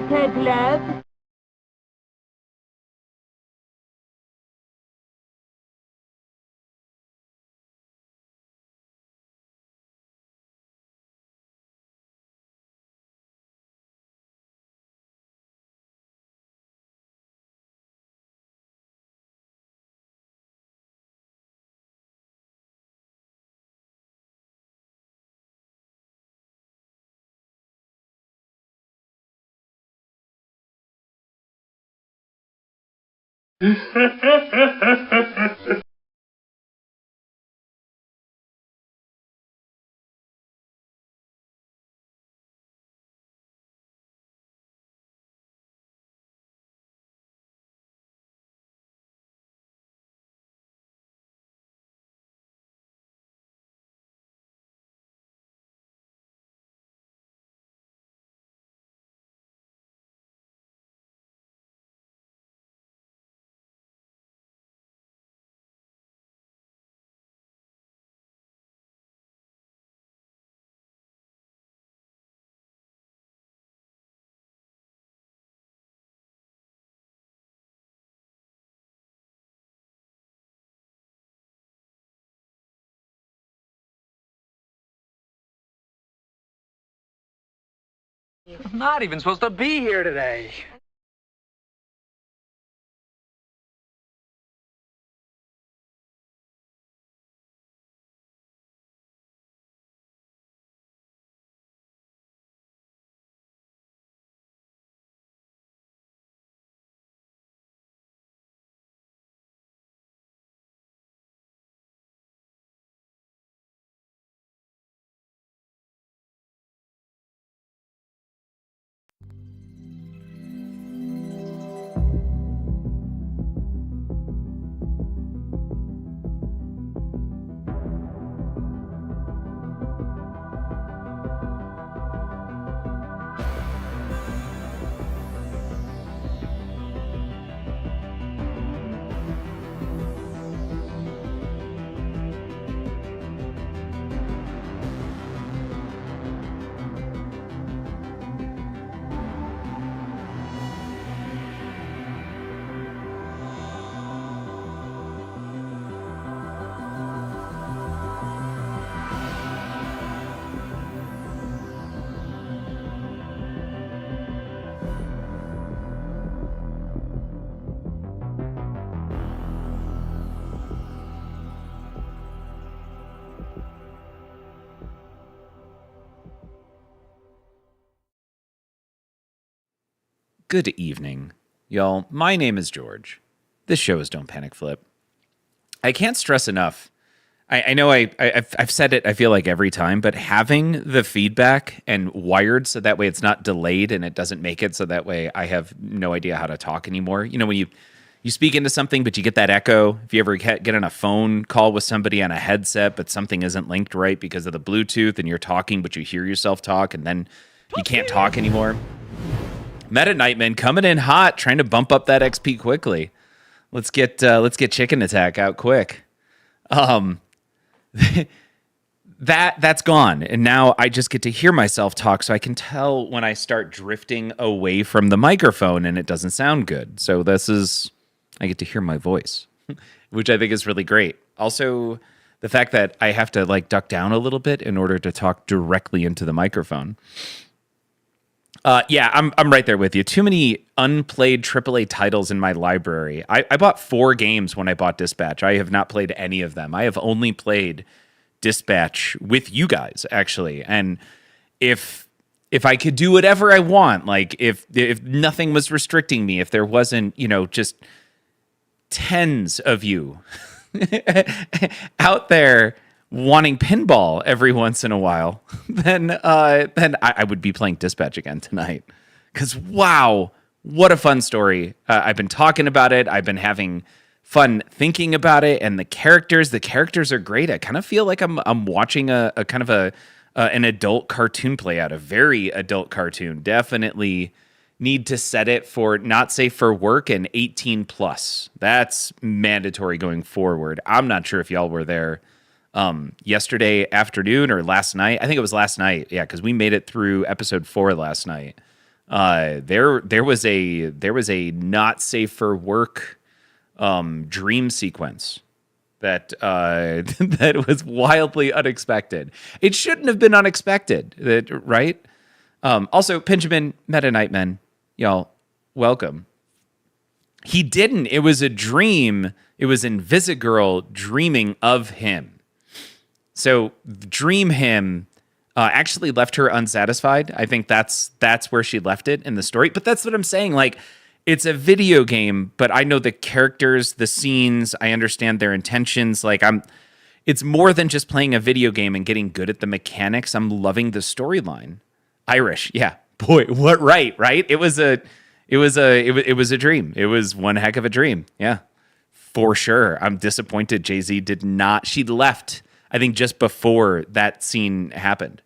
Ted Love. I'm not even supposed to be here today. Good evening, y'all. My name is George. This show is Don't Panic Flip. I can't stress enough. I know I've said it, I feel like every time, but having the feedback and wired so that way it's not delayed and it doesn't make it so that way I have no idea how to talk anymore. You know, when you speak into something, but you get that echo. If you ever get on a phone call with somebody on a headset, but something isn't linked right because of the Bluetooth and you're talking, but you hear yourself talk and then you can't talk anymore. Meta Nightman coming in hot, trying to bump up that XP quickly. Let's get Chicken Attack out quick. That's gone, and now I just get to hear myself talk, so I can tell when I start drifting away from the microphone and it doesn't sound good. So I get to hear my voice, which I think is really great. Also, the fact that I have to like duck down a little bit in order to talk directly into the microphone. Yeah, I'm right there with you. Too many unplayed AAA titles in my library. I bought 4 games when I bought Dispatch. I have not played any of them. I have only played Dispatch with you guys, actually. And if I could do whatever I want, like if nothing was restricting me, if there wasn't, just tens of you out there wanting pinball every once in a while, then I would be playing Dispatch again tonight. Because wow, what a fun story! I've been talking about it. I've been having fun thinking about it, and the characters are great. I kind of feel like I'm watching a kind of an adult cartoon play out, a very adult cartoon. Definitely need to set it for not safe for work and 18 plus. That's mandatory going forward. I'm not sure if y'all were there yesterday afternoon or last night. I think it was last night. Yeah, because we made it through episode 4 last night. There was a not safe for work dream sequence that that was wildly unexpected. It shouldn't have been unexpected, right? Also, Benjamin Meta Nightman, y'all, welcome. He didn't. It was a dream. It was Invisigirl dreaming of him. So dream him actually left her unsatisfied. I think that's where she left it in the story. But that's what I'm saying. Like, it's a video game, but I know the characters, the scenes. I understand their intentions. Like, it's more than just playing a video game and getting good at the mechanics. I'm loving the storyline. Irish, yeah, boy, what right? It was a dream. It was one heck of a dream. Yeah, for sure. I'm disappointed Jay-Z did not. She left, I think, just before that scene happened.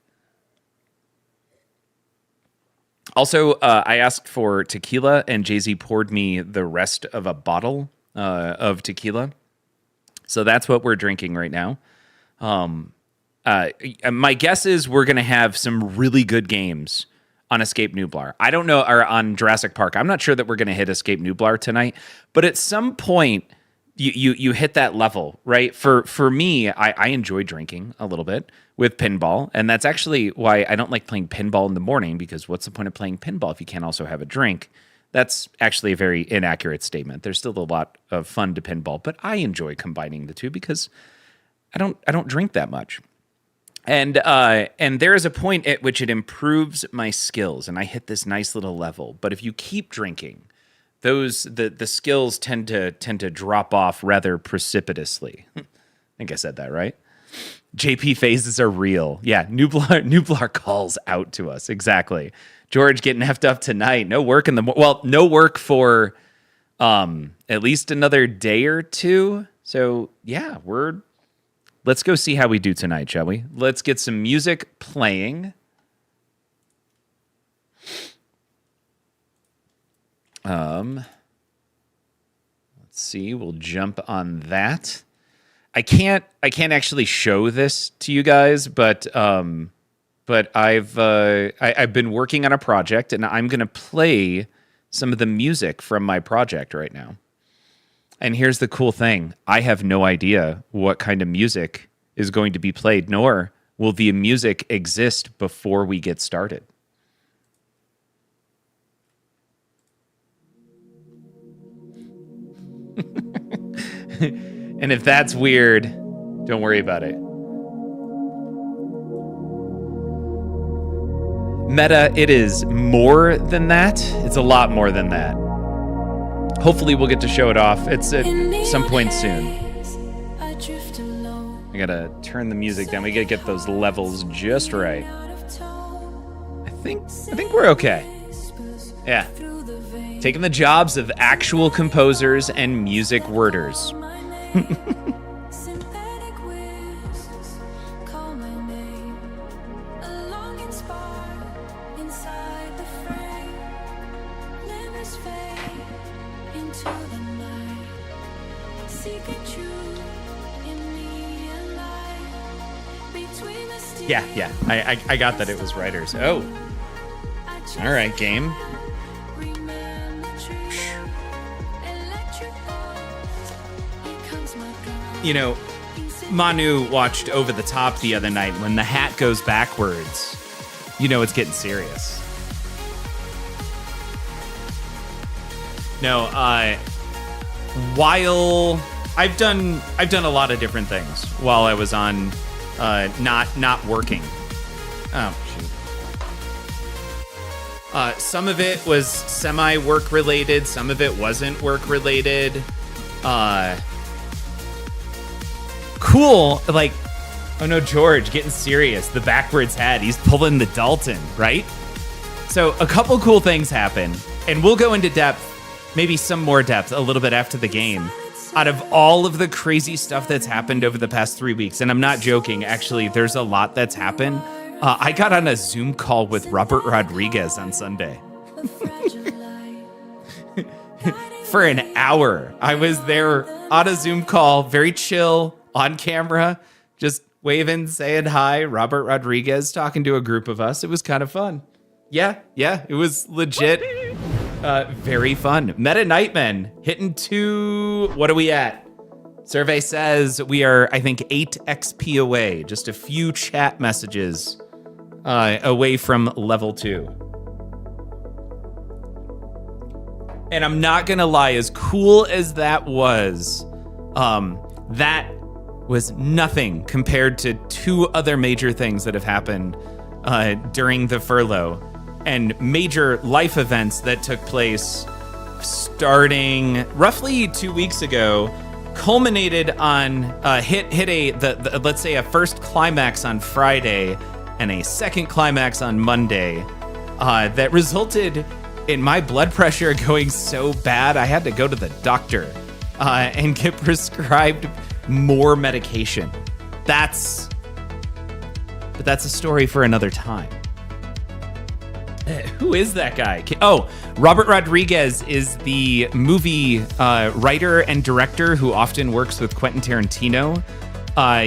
Also, I asked for tequila, and Jay-Z poured me the rest of a bottle of tequila. So that's what we're drinking right now. My guess is we're going to have some really good games on Escape Nublar. I don't know, or on Jurassic Park. I'm not sure that we're going to hit Escape Nublar tonight, but at some point, you hit that level, right? For me, I enjoy drinking a little bit with pinball, and that's actually why I don't like playing pinball in the morning, because what's the point of playing pinball if you can't also have a drink? That's actually a very inaccurate statement. There's still a lot of fun to pinball, but I enjoy combining the two because I don't drink that much. And there is a point at which it improves my skills, and I hit this nice little level. But if you keep drinking, the skills tend to drop off rather precipitously. I think I said that right. JP phases are real. Yeah, Nublar calls out to us. Exactly. George getting effed up tonight. No work in the no work for at least another day or two. So yeah, let's go see how we do tonight, shall we? Let's get some music playing. Let's see. We'll jump on that. I can't actually show this to you guys, but I've been working on a project, and I'm going to play some of the music from my project right now. And here's the cool thing. I have no idea what kind of music is going to be played, nor will the music exist before we get started. And if that's weird, don't worry about it. Meta, it is more than that. It's a lot more than that. Hopefully we'll get to show it off. It's at some point soon. I gotta turn the music down. We gotta get those levels just right. I think we're okay. Yeah. Taking the jobs of actual composers and music worders. Yeah. I got that it was writers. Oh. All right, game. You know, Manu watched Over the Top the other night. When the hat goes backwards, you know it's getting serious. No, while I've done a lot of different things while I was on not working. Oh shoot. Some of it was semi-work related, some of it wasn't work related. Cool, like, oh no, George, getting serious. The backwards hat, he's pulling the Dalton, right? So a couple cool things happen, and we'll go into depth, maybe some more depth a little bit after the game. Out of all of the crazy stuff that's happened over the past 3 weeks, and I'm not joking, actually, there's a lot that's happened. I got on a Zoom call with Robert Rodriguez on Sunday. For an hour. I was there on a Zoom call, very chill, on camera, just waving, saying hi. Robert Rodriguez talking to a group of us. It was kind of fun. Yeah, it was legit. Very fun. Meta Nightmen hitting 2. What are we at? Survey says we are, I think, 8 XP away. Just a few chat messages away from level 2. And I'm not gonna lie, as cool as that was nothing compared to 2 other major things that have happened during the furlough, and major life events that took place starting roughly 2 weeks ago, culminated on let's say a first climax on Friday and a second climax on Monday that resulted in my blood pressure going so bad I had to go to the doctor and get prescribed more medication. But that's a story for another time. Who is that guy? Oh, Robert Rodriguez is the movie writer and director who often works with Quentin Tarantino.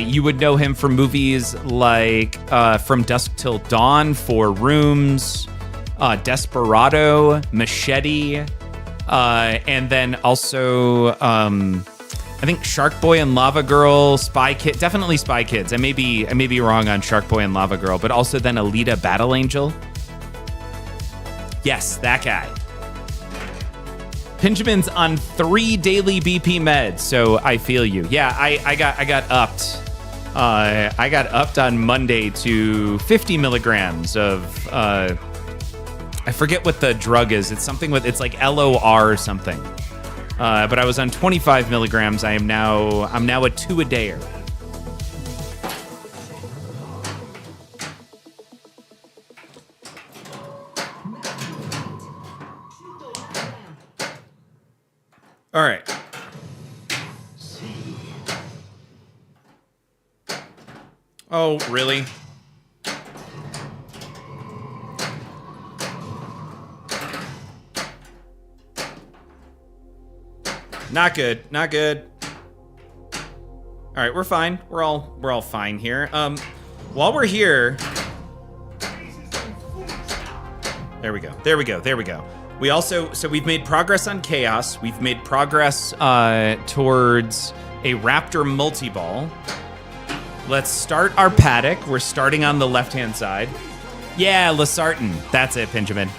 You would know him from movies like From Dusk Till Dawn, 4 Rooms, Desperado, Machete, and then also I think Shark Boy and Lava Girl, Spy Kid, definitely Spy Kids. I may be wrong on Shark Boy and Lava Girl, but also then Alita Battle Angel. Yes, that guy. Benjamin's on 3 daily BP meds, so I feel you. Yeah, I got upped. I got upped on Monday to 50 milligrams of I forget what the drug is. It's something it's like LOR or something. But I was on 25 milligrams. I'm now a 2-a-dayer. All right. Oh, really? Not good. Not good. All right, we're fine. We're all fine here. While we're here, there we go. We also, so we've made progress on Chaos. We've made progress towards a Raptor multi-ball. Let's start our paddock. We're starting on the left-hand side. Yeah, Lasartan. That's it, Benjamin.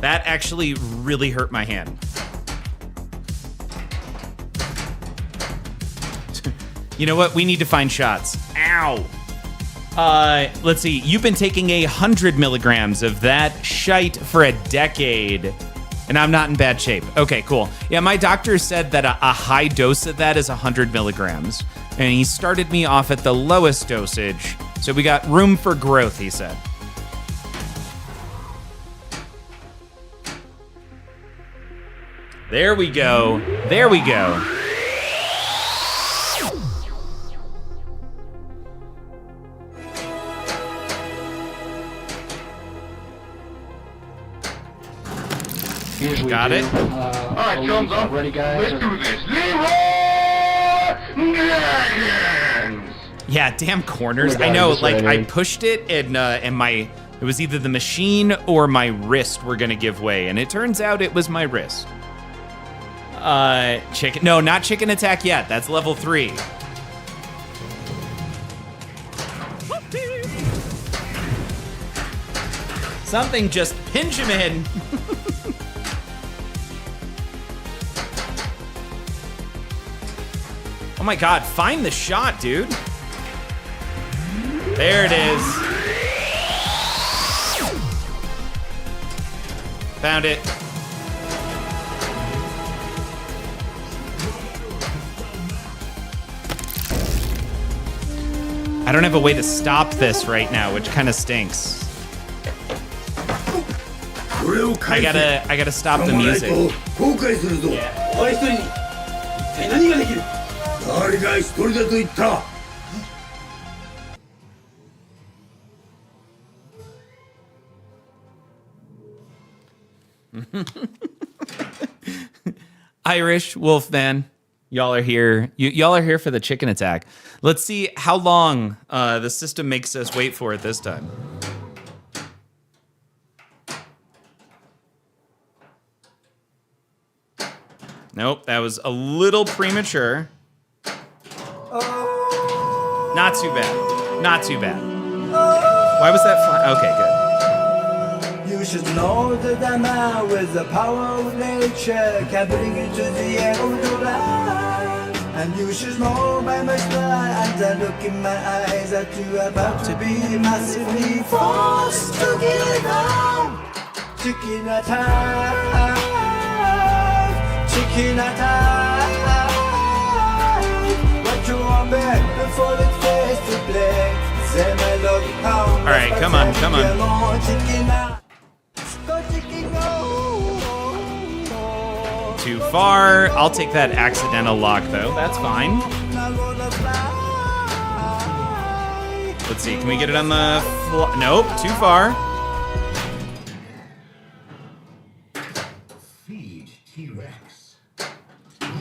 That actually really hurt my hand. You know what? We need to find shots. Ow. Let's see. You've been taking 100 milligrams of that shite for a decade, and I'm not in bad shape. Okay, cool. Yeah, my doctor said that a high dose of that is 100 milligrams, and he started me off at the lowest dosage, so we got room for growth, he said. There we go. There we go. Got it. All right, thumbs up. Ready, guys? Let's do this. Yeah, damn corners. I know, like I pushed it and it was either the machine or my wrist were gonna give way, and it turns out it was my wrist. Chicken. No, not chicken attack yet. That's level 3. Something just pinch him in. Oh my god, find the shot, dude. There it is. Found it. I don't have a way to stop this right now, which kind of stinks. I gotta stop the music. Irish Wolfman, y'all are here. Y'all are here for the chicken attack. Let's see how long the system makes us wait for it this time. Nope, that was a little premature. Not too bad. Not too bad. Why was that flat? Okay, good. You should know that a man with the power of nature can bring you to the end of your life. And you should know by my smile and the look in my eyes that you are about to be massively forced to give up. Chicken attack, chicken attack. What you want back before it fades to black. All right, come on, come on. Too far. I'll take that accidental lock, though. That's fine. Let's see. Can we get it on the floor? Nope, too far. Feed T-Rex.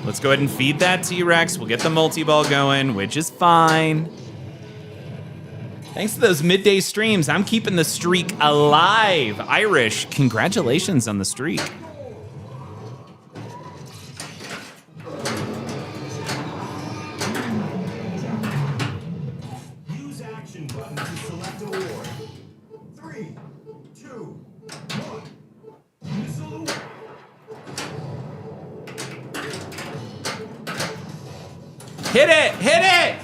Let's go ahead and feed that T-Rex. We'll get the multi-ball going, which is fine. Thanks to those midday streams, I'm keeping the streak alive. Irish, congratulations on the streak. Use action button to select award. 3, 2, 1. Missile away. Hit it! Hit it!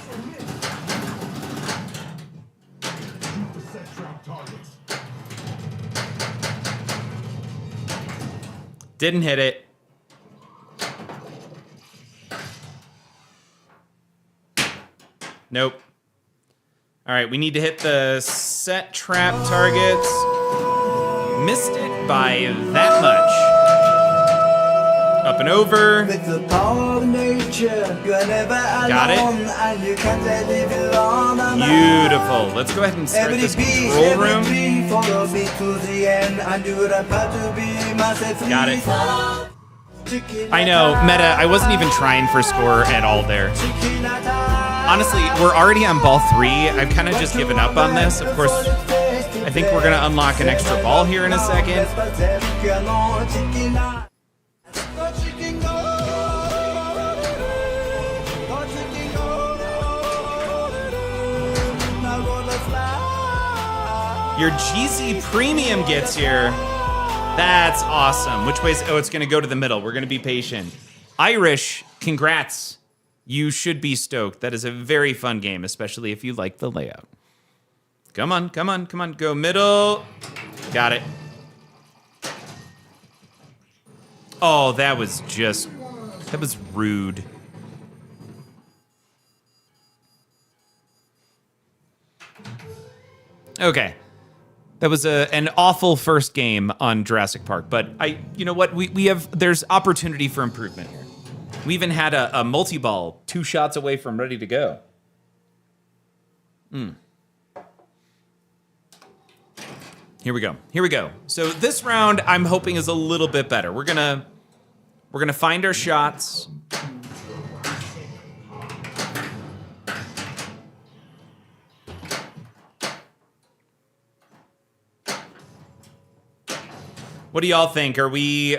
Didn't hit it. Nope. All right, we need to hit the set trap targets. Missed it by that much. Up and over. With the power of nature, you're never alone. Got it. And you can't live alone. Beautiful. Let's go ahead and start this control room. Follow me to the end, and you're about to be massively. Got it. I know, Meta, I wasn't even trying for score at all there. Honestly, we're already on ball 3. I've kind of just given up on this. Of course, I think we're going to unlock an extra ball here in a second. Your GC Premium gets here. That's awesome. Which way is... Oh, it's going to go to the middle. We're going to be patient. Irish, congrats. You should be stoked. That is a very fun game, especially if you like the layout. Come on, come on, come on. Go middle. Got it. Oh, that was just... That was rude. Okay. That was an awful first game on Jurassic Park, but you know what? There's opportunity for improvement here. We even had a multi-ball 2 shots away from ready to go. Here we go. Here we go. So this round, I'm hoping is a little bit better. We're gonna find our shots. What do y'all think? Are we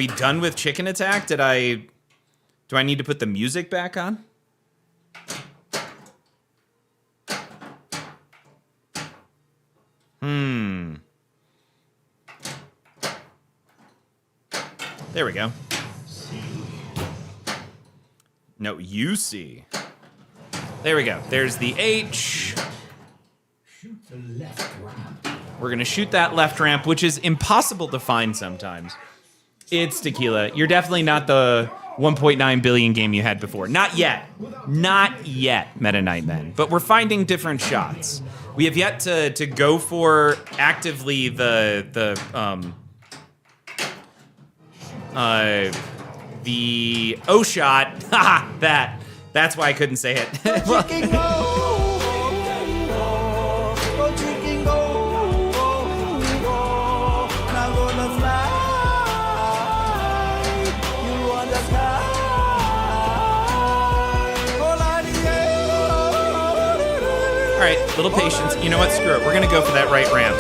done with Chicken Attack? Do I need to put the music back on? There we go. No, you see. There we go. There's the H. Shoot the left ramp. We're going to shoot that left ramp, which is impossible to find sometimes. It's Tequila. You're definitely not the 1.9 billion game you had before. Not yet. Not yet, Meta Nightmen. But we're finding different shots. We have yet to go for actively the O shot. Haha, that's why I couldn't say it. right, little patience. You know what? Screw it. We're gonna go for that right ramp.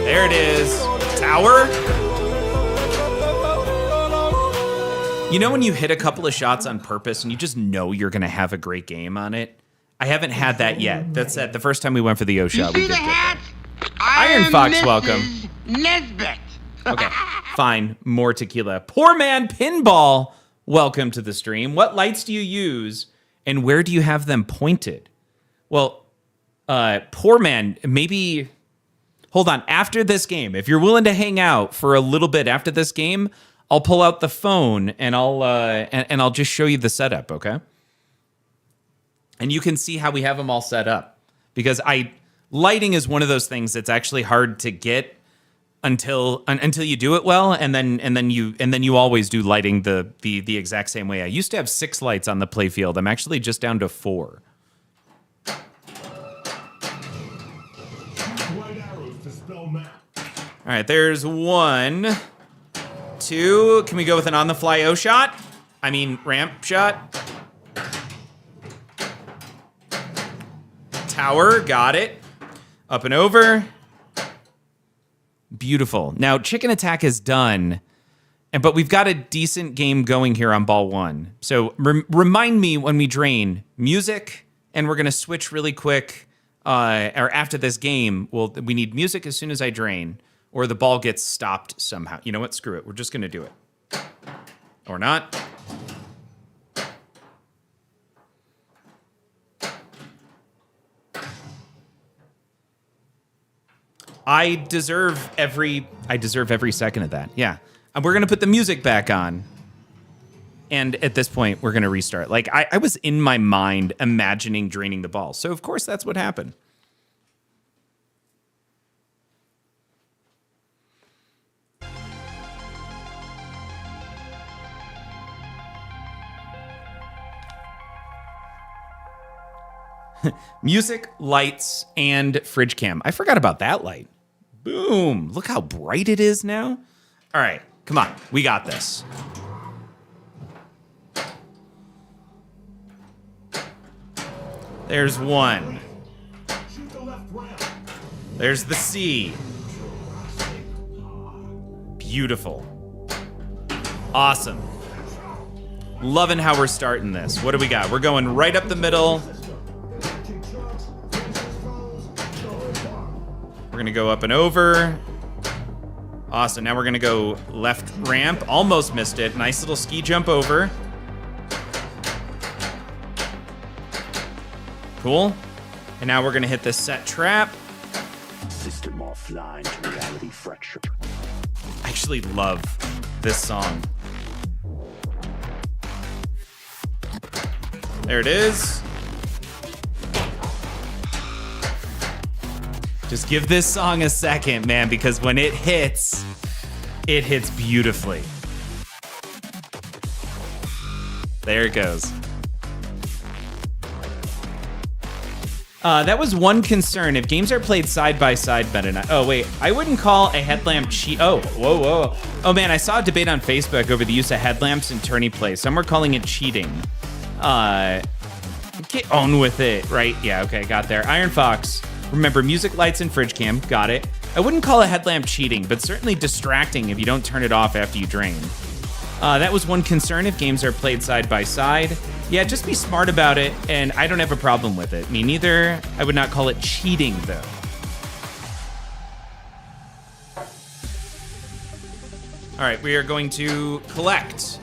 There it is. Tower. You know when you hit a couple of shots on purpose and you just know you're gonna have a great game on it? I haven't had that yet. That's the first time we went for the O shot. We did get that. Iron Fox, welcome. Nesbit. Okay, fine. More tequila. Poor man Pinball, welcome to the stream. What lights do you use, and where do you have them pointed? Well, poor man, maybe. Hold on. After this game, if you're willing to hang out for a little bit after this game, I'll pull out the phone and I'll just show you the setup. Okay. And you can see how we have them all set up, because lighting is one of those things that's actually hard to get until you do it well, and then you always do lighting the exact same way. I used to have 6 lights on the playfield. I'm actually just down to 4. White arrows to spell map. All right, there's 1, 2. Can we go with an on-the-fly O shot? I mean ramp shot. Tower, got it. Up and over. Beautiful. Now, Chicken Attack is done, but we've got a decent game going here on ball 1. So remind me when we drain music, and we're going to switch really quick. Or after this game, we need music as soon as I drain, or the ball gets stopped somehow. You know what? Screw it. We're just going to do it. Or not. I deserve every second of that. Yeah. And we're going to put the music back on. And at this point, we're going to restart. Like, I was in my mind imagining draining the ball. So, of course, that's what happened. Music, lights, and fridge cam. I forgot about that light. Boom. Look how bright it is now. All right. Come on. We got this. There's 1. Shoot the left ramp. There's the C. Beautiful. Awesome. Loving how we're starting this. What do we got? We're going right up the middle. We're going to go up and over. Awesome. Now we're going to go left ramp. Almost missed it. Nice little ski jump over. Cool. And now we're going to hit the set trap. System offline to reality fracture. I actually love this song. There it is. Just give this song a second, man, because when it hits beautifully. There it goes. That was one concern. If games are played side by side, better not. Oh, wait. I wouldn't call a headlamp cheat. Oh, whoa. Oh, man, I saw a debate on Facebook over the use of headlamps in tourney play. Some were calling it cheating. Get on with it, right? Yeah, okay, got there. Iron Fox. Remember, music, lights, and fridge cam. Got it. I wouldn't call a headlamp cheating, but certainly distracting if you don't turn it off after you drain. That was one concern if games are played side by side. Yeah, just be smart about it, and I don't have a problem with it. Me neither. I would not call it cheating, though. All right, we are going to collect.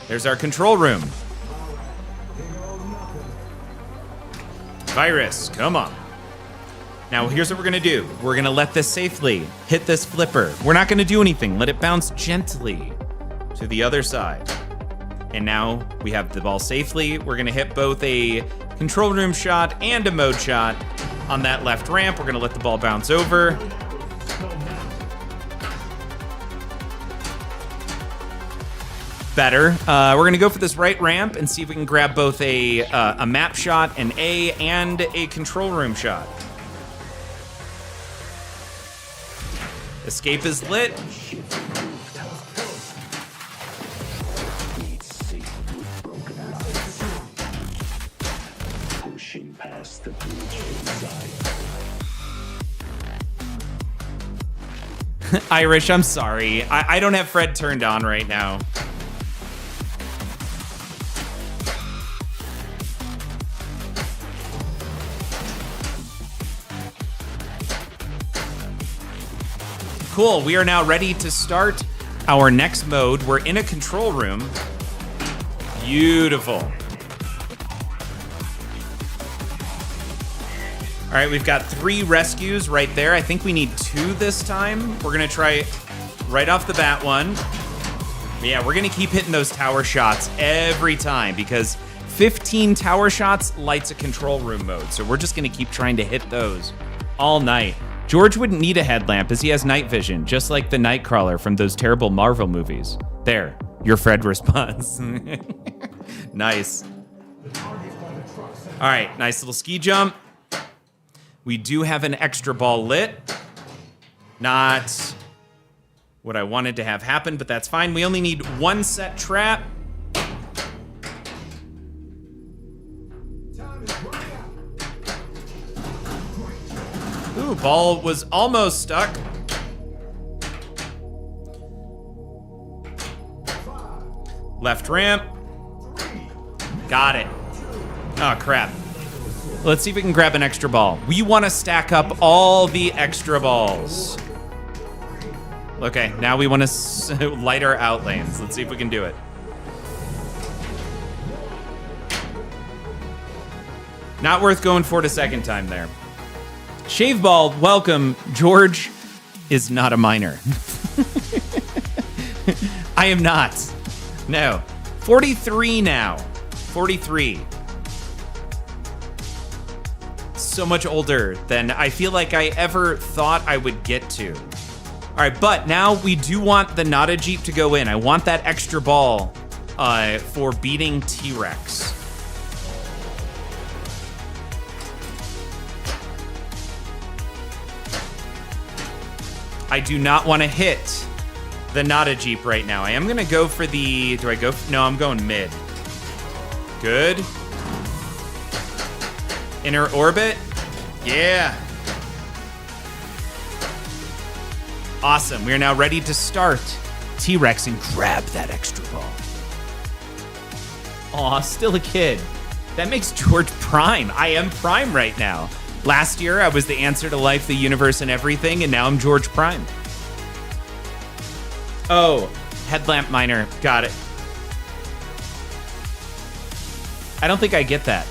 There's our control room. Virus, come on. Now, here's what we're gonna do. We're gonna let this safely hit this flipper. We're not gonna do anything. Let it bounce gently to the other side. And now we have the ball safely. We're gonna hit both a control room shot and a mode shot on that left ramp. We're gonna let the ball bounce over. Better. We're gonna go for this right ramp and see if we can grab both a map shot, an A, and a control room shot. Escape is lit. Irish, I'm sorry. I don't have Fred turned on right now. Cool, we are now ready to start our next mode. We're in a control room. Beautiful. All right, we've got 3 rescues right there. I think we need 2 this time. We're gonna try right off the bat one. Yeah, we're gonna keep hitting those tower shots every time because 15 tower shots lights a control room mode. So we're just gonna keep trying to hit those all night. George wouldn't need a headlamp as he has night vision, just like the Nightcrawler from those terrible Marvel movies. There, your Fred response. Nice. All right, nice little ski jump. We do have an extra ball lit. Not what I wanted to have happen, but that's fine. We only need 1 set trap. Ooh, ball was almost stuck. Left ramp. Got it. Oh, crap. Let's see if we can grab an extra ball. We want to stack up all the extra balls. Okay, now we want to light our out lanes. Let's see if we can do it. Not worth going for it a second time there. Shave ball, welcome. George is not a minor. I am not. No. 43 now. 43. So much older than I feel like I ever thought I would get to. All right, but now we do want the Nada Jeep to go in. I want that extra ball for beating T-Rex. I do not want to hit the Nada Jeep right now. I am going to go for the... Do I go... No, I'm going mid. Good. Inner orbit. Yeah. Awesome. We are now ready to start T-Rex and grab that extra ball. Aw, still a kid. That makes George prime. I am prime right now. Last year, I was the answer to life, the universe, and everything, and now I'm George Prime. Oh, headlamp miner. Got it. I don't think I get that.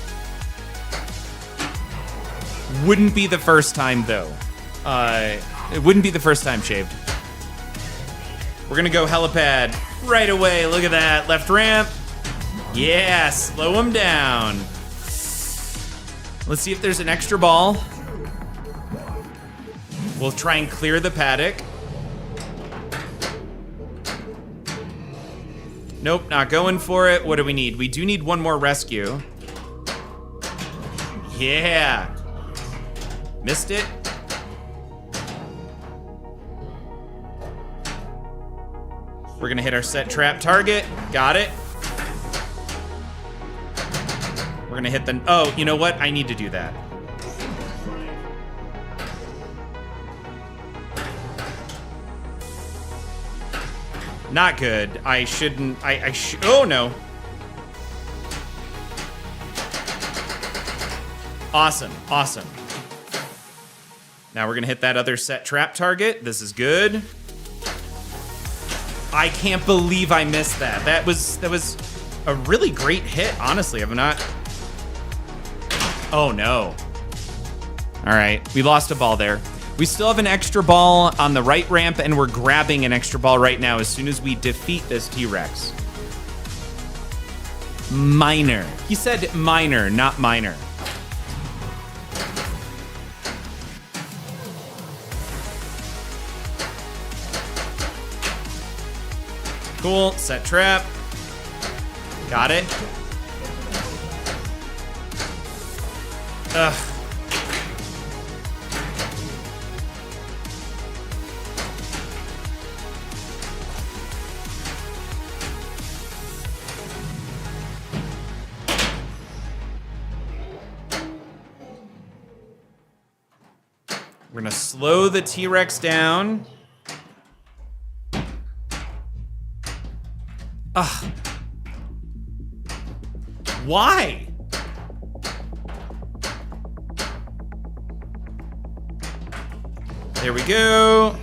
Wouldn't be the first time, though. It wouldn't be the first time, Shaved. We're gonna go helipad right away. Look at that. Left ramp. Yeah, slow him down. Let's see if there's an extra ball. We'll try and clear the paddock. Nope, not going for it. What do we need? We do need 1 more rescue. Yeah. Missed it. We're gonna hit our set trap target. Got it. We're gonna hit the... Oh, you know what? I need to do that. Not good. I shouldn't... Oh, no. Awesome. Awesome. Now we're gonna hit that other set trap target. This is good. I can't believe I missed that. That was a really great hit, honestly. I'm not... Oh, no. All right, we lost a ball there. We still have an extra ball on the right ramp, and we're grabbing an extra ball right now as soon as we defeat this T-Rex. Minor. He said minor, not minor. Cool, set trap. Got it. Ugh. We're gonna slow the T-Rex down. Ugh. Why? There we go.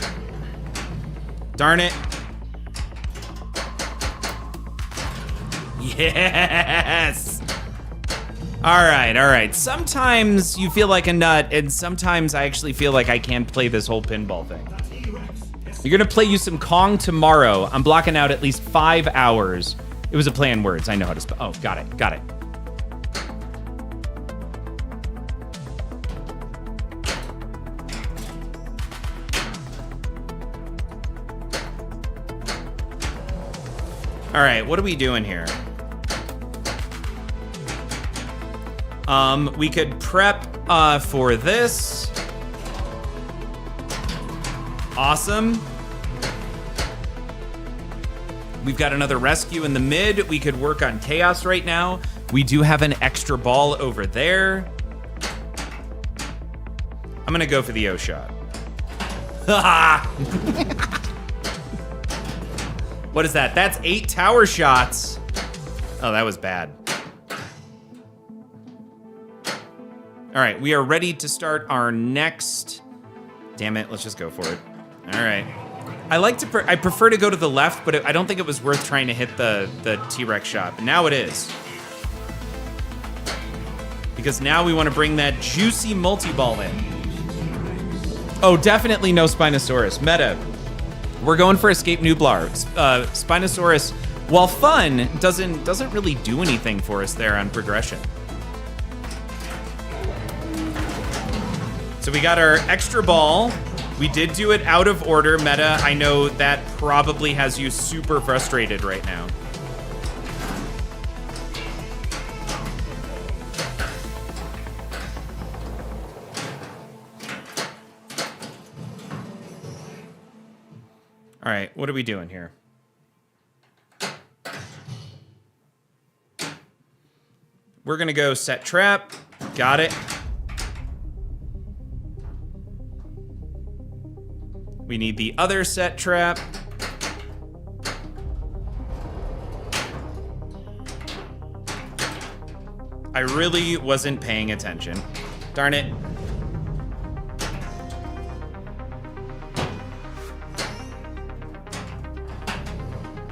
Darn it. Yes. All right. Sometimes you feel like a nut, and sometimes I actually feel like I can't play this whole pinball thing. You're gonna play you some Kong tomorrow. I'm blocking out at least 5 hours. It was a play on words. I know how to spell. Oh, got it. All right, what are we doing here? We could prep for this. Awesome. We've got another rescue in the mid. We could work on chaos right now. We do have an extra ball over there. I'm gonna go for the O shot. What is that? That's 8 tower shots. Oh, that was bad. All right, we are ready to start our next. Damn it, let's just go for it. All right. I prefer to go to the left, but I don't think it was worth trying to hit the T-Rex shot. But now it is. Because now we want to bring that juicy multi-ball in. Oh, definitely no Spinosaurus. Meta. We're going for Escape Nublar. Spinosaurus, while fun, doesn't really do anything for us there on progression. So we got our extra ball. We did do it out of order, Meta. I know that probably has you super frustrated right now. All right, what are we doing here? We're gonna go set trap. Got it. We need the other set trap. I really wasn't paying attention. Darn it.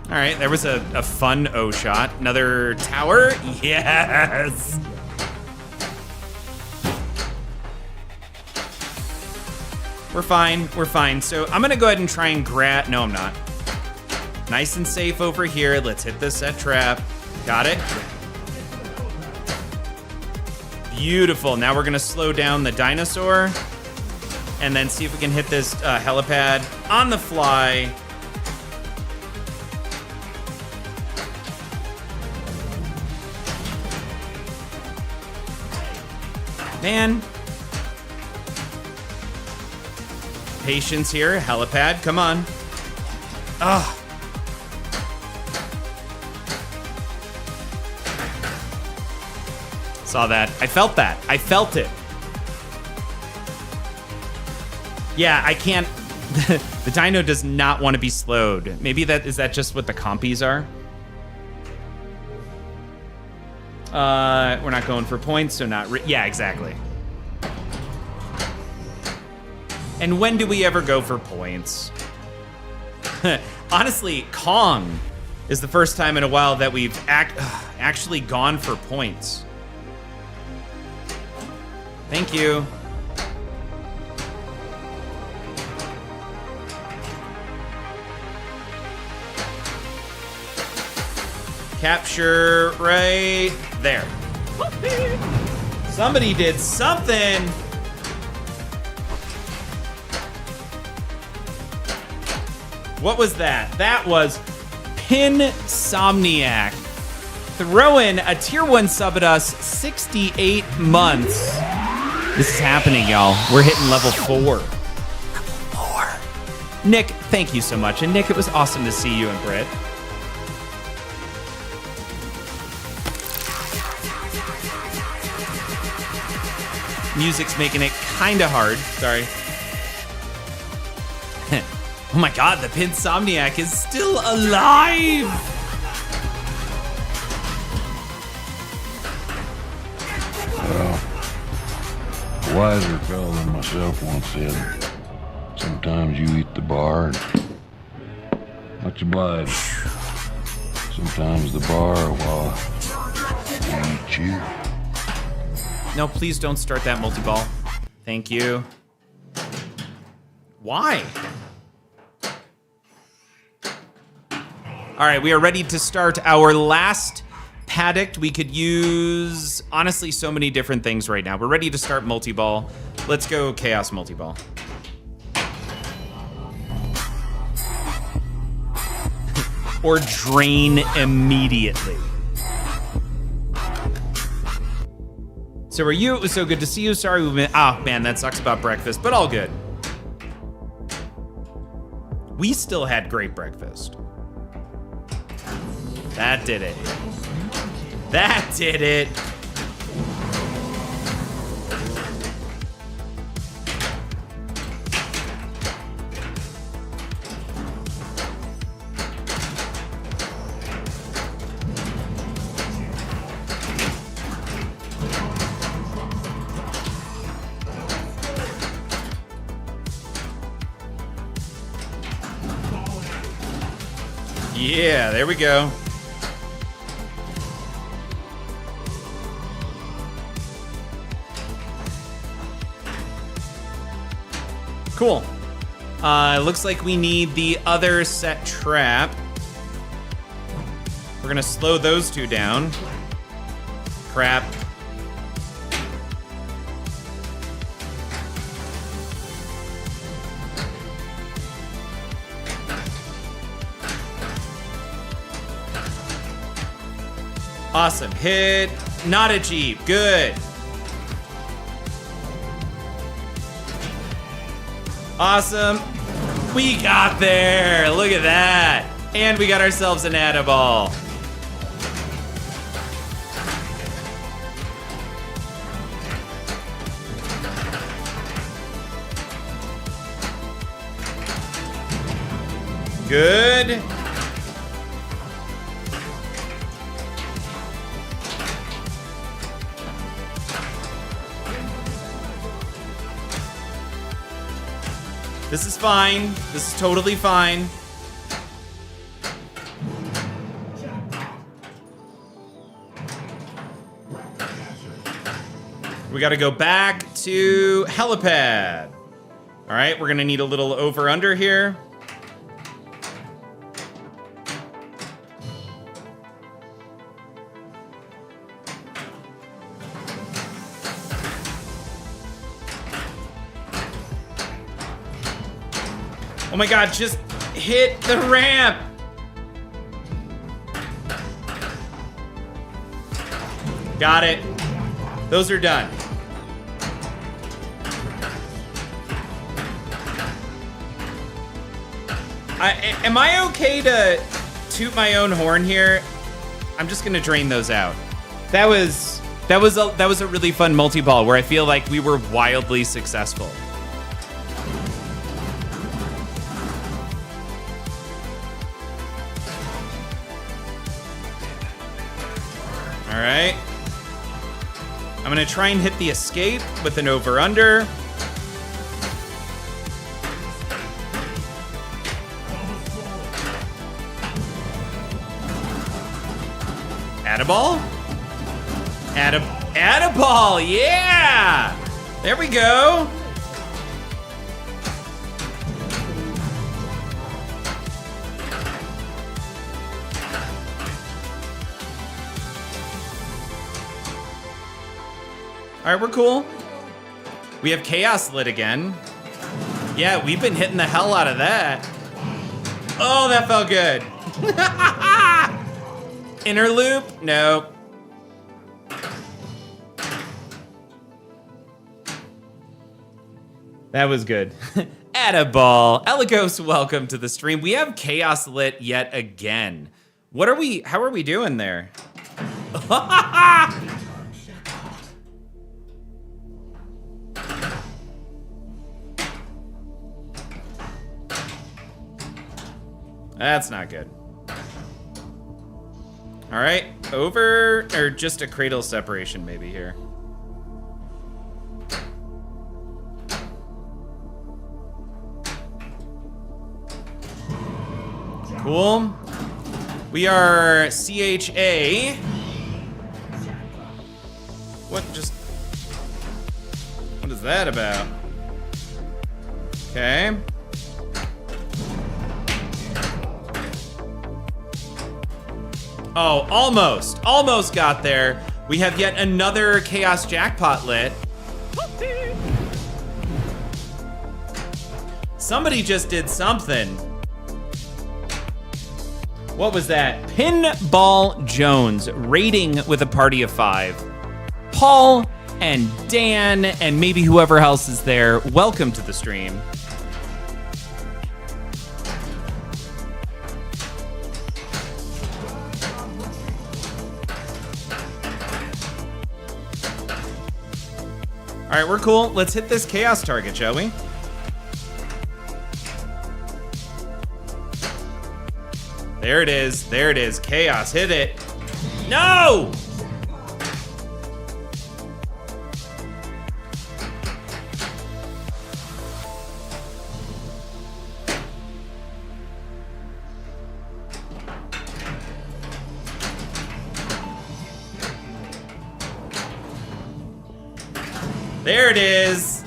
All right, there was a fun O shot. Another tower. Yes. We're fine. So I'm gonna go ahead and try and grab, no, I'm not. Nice and safe over here. Let's hit this set trap. Got it. Beautiful. Now we're gonna slow down the dinosaur and then see if we can hit this helipad on the fly. Man. Patience here, helipad, come on. Ugh. Saw that. I felt that. I felt it. Yeah, I can't. The dino does not want to be slowed. Maybe is that just what the compies are? We're not going for points, so not. Yeah, exactly. And when do we ever go for points? Honestly, Kong is the first time in a while that we've actually gone for points. Thank you. Capture right there. Somebody did something. What was that? That was Pinsomniac. Throwing a tier 1 sub at us, 68 months. This is happening, y'all. We're hitting level 4. Level 4. Nick, thank you so much. And Nick, it was awesome to see you and Britt. Music's making it kinda hard. Sorry. Oh my god, the Pinsomniac is still alive! wiser fellow than myself once said, sometimes you eat the bar and much obliged. Sometimes the bar, well, eat you. No, please don't start that multi-ball. Thank you. Why? All right, we are ready to start our last paddock. We could use, honestly, so many different things right now. We're ready to start multi-ball. Let's go Chaos multi-ball. Or drain immediately. So are you? It was so good to see you. Sorry we've been, man, that sucks about breakfast, but all good. We still had great breakfast. That did it. That did it. Yeah, there we go. Cool. Looks like we need the other set trap. We're gonna slow those two down. Crap. Awesome. Hit. Not a Jeep. Good. Awesome. We got there. Look at that. And we got ourselves an Atta-ball. Good. This is fine. This is totally fine. We gotta go back to helipad. All right, we're gonna need a little over-under here. Oh my God, just hit the ramp. Got it. Those are done. Am I okay to toot my own horn here? I'm just gonna drain those out. That was a really fun multi-ball where I feel like we were wildly successful. All right. I'm gonna try and hit the escape with an over-under. Atta-ball? Atta-ball, yeah! There we go. All right, we're cool. We have Chaos lit again. Yeah, we've been hitting the hell out of that. Oh, that felt good. Inner loop? No. That was good. Atta-ball. Eligos, welcome to the stream. We have Chaos lit yet again. How are we doing there? That's not good. All right, over, or just a cradle separation maybe here. Cool. We are CHA. What is that about? Okay. Oh, almost got there. We have yet another Chaos Jackpot lit. Somebody just did something. What was that? Pinball Jones raiding with a party of 5. Paul and Dan and maybe whoever else is there. Welcome to the stream. All right, we're cool. Let's hit this chaos target, shall we? There it is. There it is. Chaos. Hit it. No! There it is.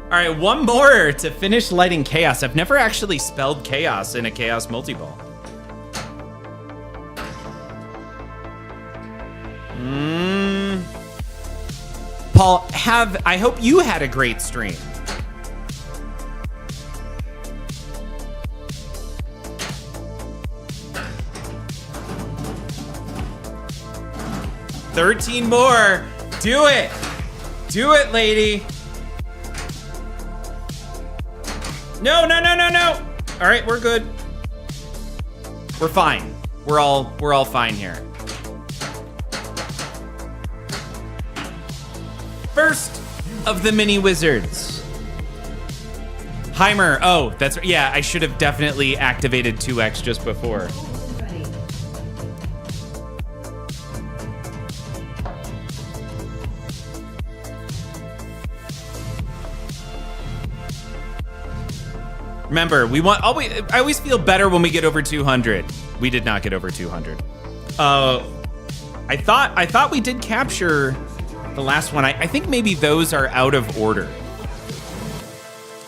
All right, one more to finish lighting chaos. I've never actually spelled chaos in a chaos multi-ball. Paul, I hope you had a great stream. $13 more. Do it. Do it, lady. No. All right, we're good. We're fine. We're all fine here. First of the mini wizards. Heimer. Oh, that's yeah. I should have definitely activated 2x just before. Remember, I always feel better when we get over 200. We did not get over 200. I thought we did capture the last one. I think maybe those are out of order.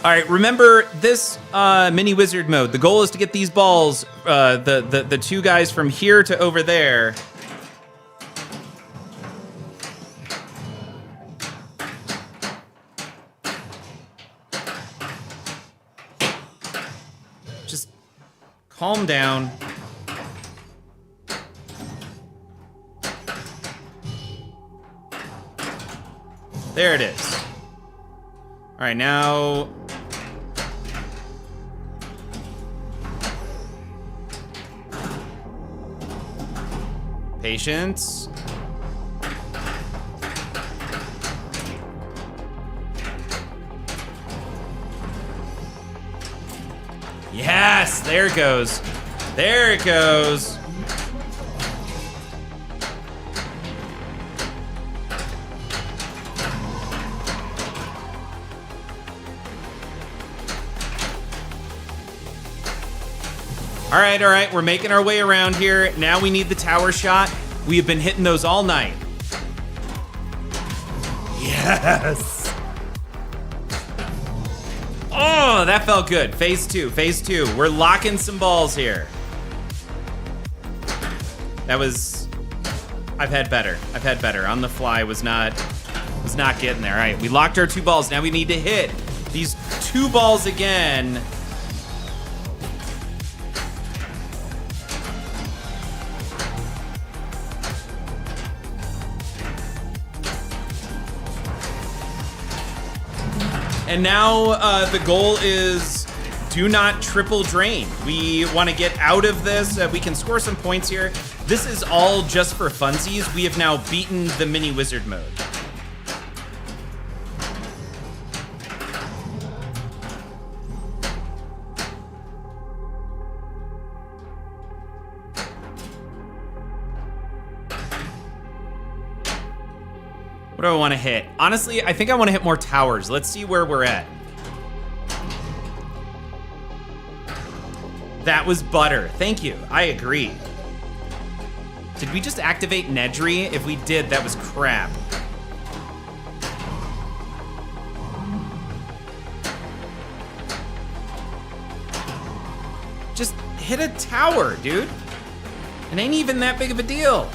All right, remember this mini wizard mode. The goal is to get these balls, the two guys from here to over there. Calm down. There it is. All right, now. Patience. Yes, there it goes. There it goes. All right, we're making our way around here. Now we need the tower shot. We have been hitting those all night. Yes. Oh, that felt good. Phase two. We're locking some balls here. I've had better. On the fly was not getting there. All right, we locked our 2 balls. Now we need to hit these 2 balls again. And now the goal is do not triple drain. We want to get out of this. We can score some points here. This is all just for funsies. We have now beaten the mini wizard mode. What do I want to hit? Honestly, I think I want to hit more towers. Let's see where we're at. That was butter. Thank you. I agree. Did we just activate Nedry? If we did, that was crap. Just hit a tower, dude. It ain't even that big of a deal.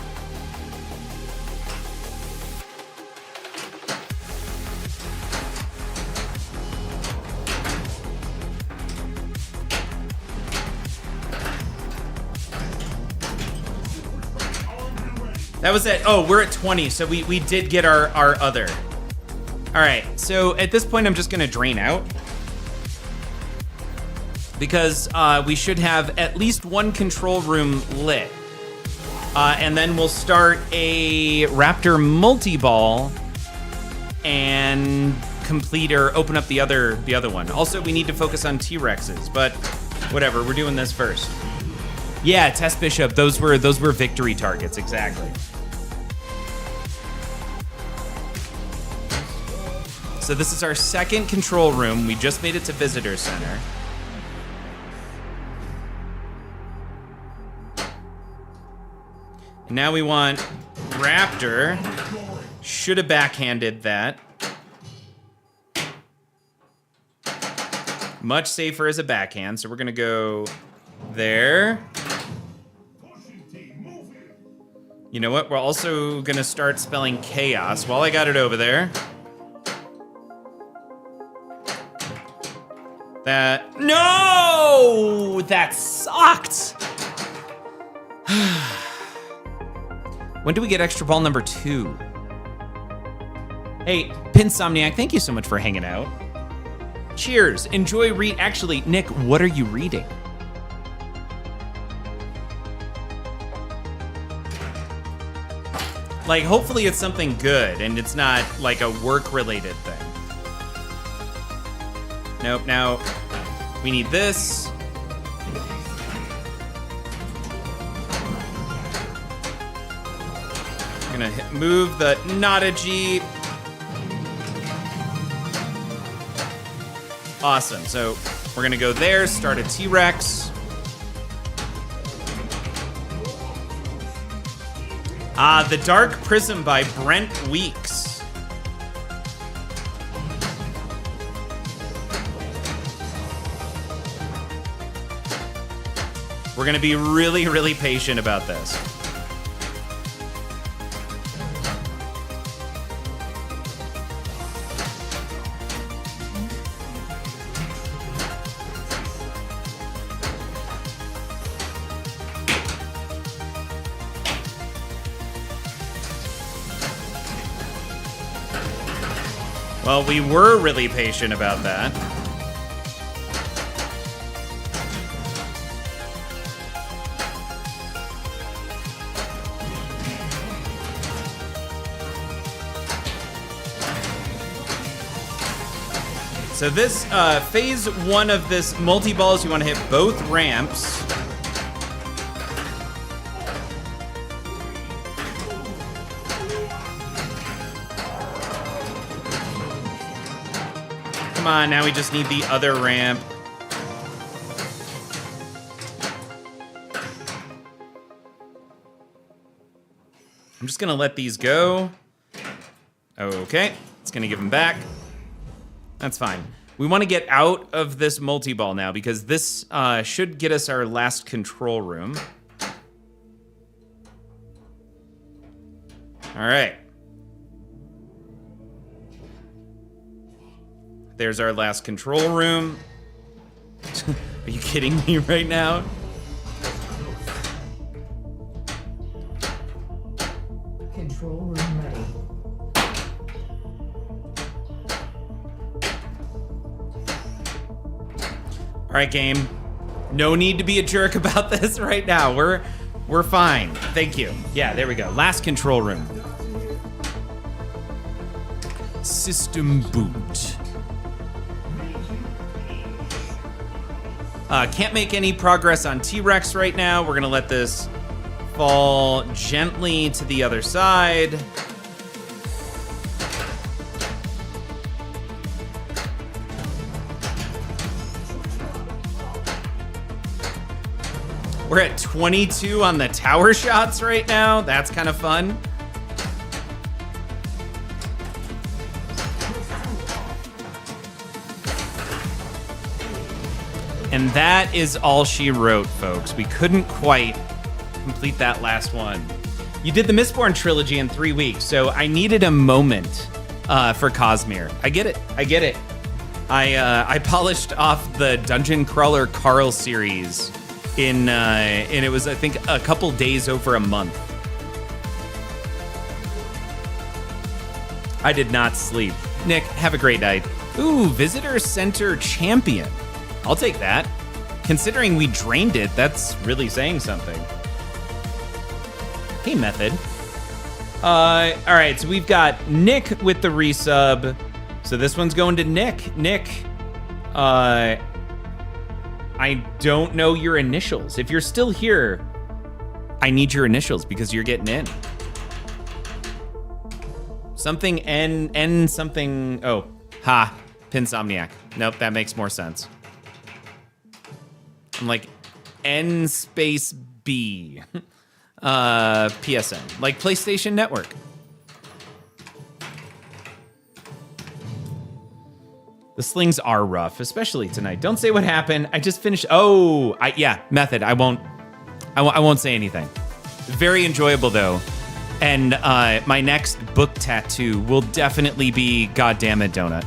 That was it. Oh, we're at 20, so we did get our other. All right, so at this point, I'm just gonna drain out. Because we should have at least one control room lit. And then we'll start a Raptor multi-ball and complete or open up the other one. Also, we need to focus on T-Rexes, but whatever, we're doing this first. Yeah, Test Bishop, those were victory targets, exactly. So this is our second control room. We just made it to Visitor Center. And now we want Raptor. Should have backhanded that. Much safer as a backhand, so we're gonna go there. You know what? We're also gonna start spelling chaos while I got it over there. That, no! That sucked! When do we get extra ball number 2? Hey, Pinsomniac, thank you so much for hanging out. Cheers, enjoy read. Actually, Nick, what are you reading? Like, hopefully it's something good and it's not like a work-related thing. Nope, now we need this. I'm gonna move the not a G. Awesome, so we're gonna go there, start a T-Rex. The Dark Prism by Brent Weeks. We're gonna be really, really patient about this. Well, we were really patient about that. So this, phase 1 of this multi-ball is you want to hit both ramps. Come on, now we just need the other ramp. I'm just gonna let these go. Okay, it's gonna give them back. That's fine. We want to get out of this multi-ball now because this should get us our last control room. All right. There's our last control room. Are you kidding me right now? Control room ready. All right, game. No need to be a jerk about this right now. We're fine. Thank you. Yeah, there we go. Last control room. System boot. Can't make any progress on T-Rex right now. We're gonna let this fall gently to the other side. We're at 22 on the tower shots right now. That's kind of fun. And that is all she wrote, folks. We couldn't quite complete that last one. You did the Mistborn trilogy in 3 weeks, so I needed a moment for Cosmere. I get it. I get it. I polished off the Dungeon Crawler Carl series and it was, I think, a couple days over a month. I did not sleep. Nick, have a great night. Ooh, Visitor Center Champion. I'll take that. Considering we drained it, that's really saying something. Hey, Method. All right, so we've got Nick with the resub. So this one's going to Nick. Nick, I don't know your initials. If you're still here, I need your initials because you're getting in. Something N something. Oh, ha, Pinsomniac. Nope, that makes more sense. I'm like N space B. PSN, like PlayStation Network. The slings are rough, especially tonight. Don't say what happened. I just finished. Oh, yeah, Method. I won't say anything. Very enjoyable though. And my next book tattoo will definitely be "Goddamn it, Donut."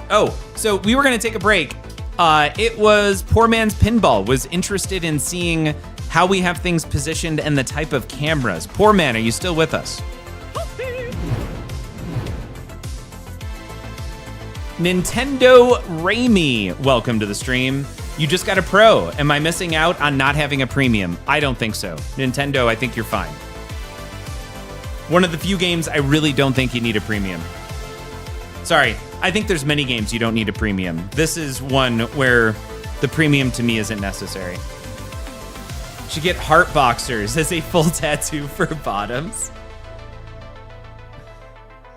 Oh, so we were gonna take a break. It was Poor Man's Pinball was interested in seeing how we have things positioned and the type of cameras. Poor Man, are you still with us? Nintendo Raimi, welcome to the stream. You just got a Pro. Am I missing out on not having a premium? I don't think so. Nintendo, I think you're fine. One of the few games I really don't think you need a premium. Sorry, I think there's many games you don't need a premium. This is one where the premium to me isn't necessary. Should get Heart Boxers as a full tattoo for bottoms.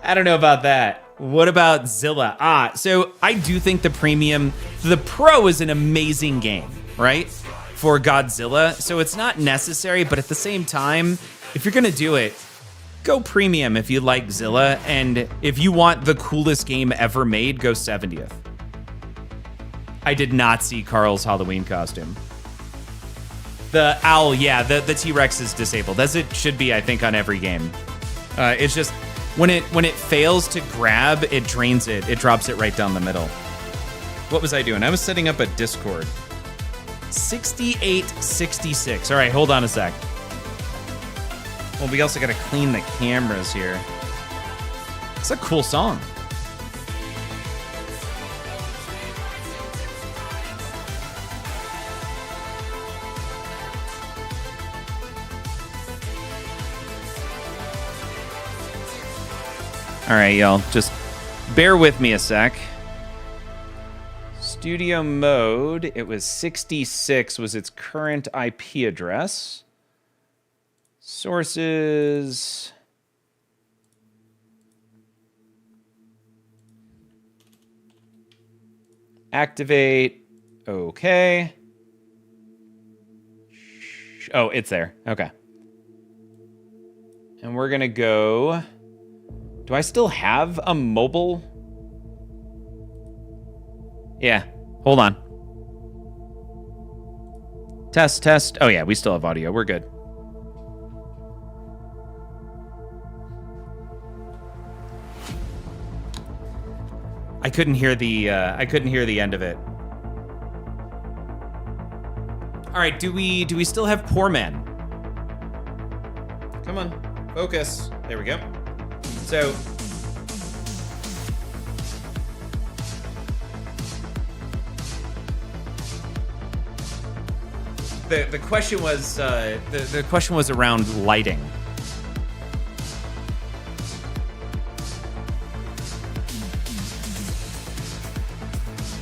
I don't know about that. What about Zilla? So I do think the premium, the Pro is an amazing game, right? For Godzilla. So it's not necessary, but at the same time, if you're gonna do it, go premium if you like Zilla, and if you want the coolest game ever made, go 70th. I did not see Carl's Halloween costume. The owl, yeah, the T-Rex is disabled, as it should be, I think, on every game. It's just, when it fails to grab, it drains it. It drops it right down the middle. What was I doing? I was setting up a Discord. 6866. All right, hold on a sec. Well, we also got to clean the cameras here. It's a cool song. All right, y'all, just bear with me a sec. Studio mode, it was 66 was its current IP address. Sources. Activate. Okay. Oh, it's there. Okay. And we're going to go. Do I still have a mobile? Yeah. Hold on. Test. Oh, yeah, we still have audio. We're good. I couldn't hear the end of it. All right, do we still have Poor Man? Come on, focus. There we go. So the question was the question was around lighting.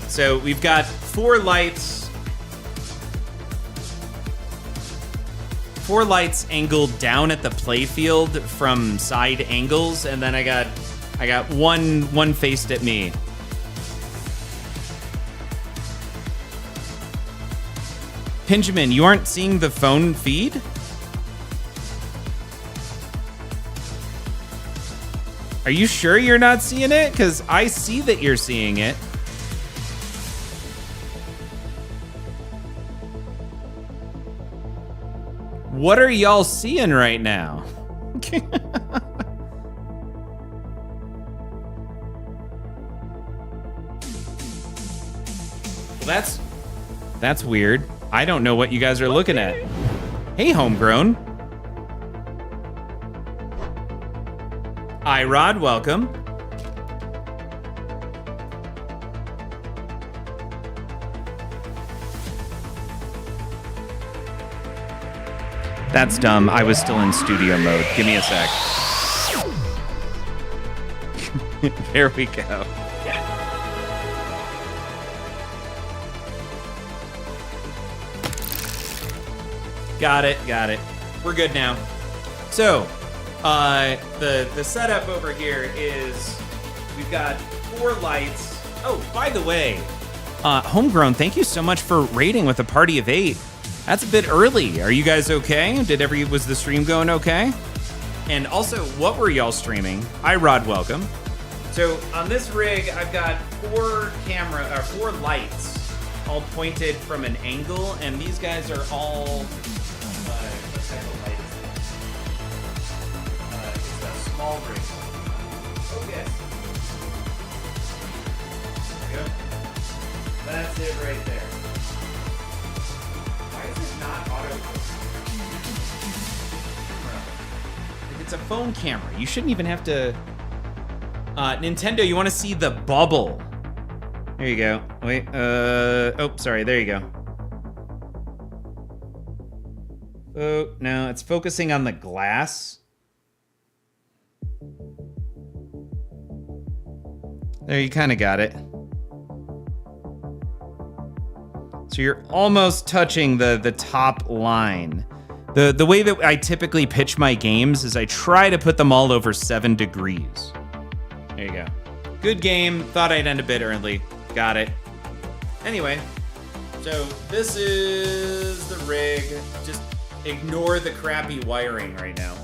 So we've got 4 lights angled down at the play field from side angles, and then I got one faced at me. Pinjamin, you aren't seeing the phone feed? Are you sure you're not seeing it? Because I see that you're seeing it. What are y'all seeing right now? Well, that's weird. I don't know what you guys are looking at. Hey, Homegrown. Irod, welcome. That's dumb. I was still in studio mode. Give me a sec. There we go. Got it. We're good now. So, the setup over here is we've got 4 lights. Oh, by the way, Homegrown, thank you so much for raiding with a party of 8. That's a bit early. Are you guys okay? Was the stream going okay? And also, what were y'all streaming? Irod, welcome. So on this rig, I've got 4 lights, all pointed from an angle, and these guys are all what type of light is this? It's a small rig. Okay. There we go. That's it right there. Why is it not auto? If it's a phone camera, you shouldn't even have to. Nintendo, you want to see the bubble? There you go. Wait. Oh, sorry. There you go. Oh no, it's focusing on the glass. There, you kind of got it. So you're almost touching the top line. The way that I typically pitch my games is I try to put them all over 7 degrees. There you go. Good game. Thought I'd end a bit early. Got it. Anyway, so this is the rig. Just ignore the crappy wiring right now.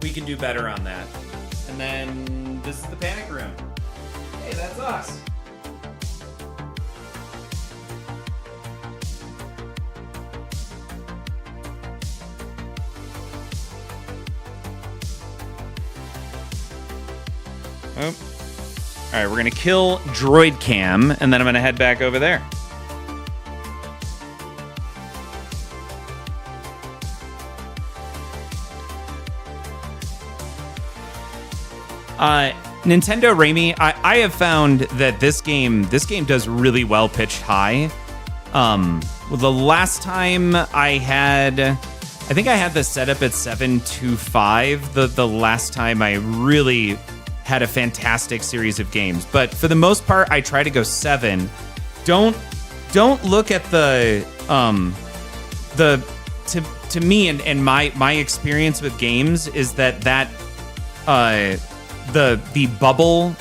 We can do better on that. And then this is the panic room. Hey, that's us. Oh. All right, we're gonna kill Droid Cam, and then I'm gonna head back over there. Nintendo Raimi, I have found that this game does really well pitched high. The last time I think I had the setup at 725. The last time I really had a fantastic series of games, but for the most part, I try to go 7. Don't look at to me and my experience with games is that the bubble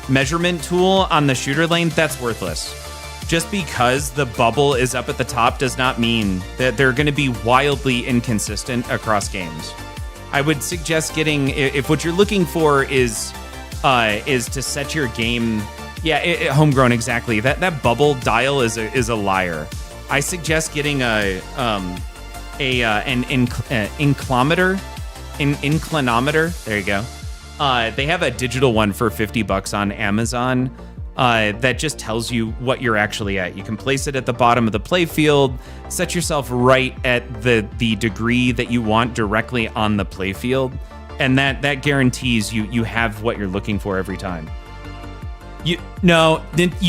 measurement tool on the shooter lane, that's worthless. Just because the bubble is up at the top does not mean that they're going to be wildly inconsistent across games. I would suggest getting, if what you're looking for is to set your game, homegrown, exactly. That bubble dial is a liar. I suggest getting an inclinometer. There you go. They have a digital one for $50 on Amazon that just tells you what you're actually at. You can place it at the bottom of the playfield, set yourself right at the degree that you want directly on the playfield, and that guarantees you have what you're looking for every time. You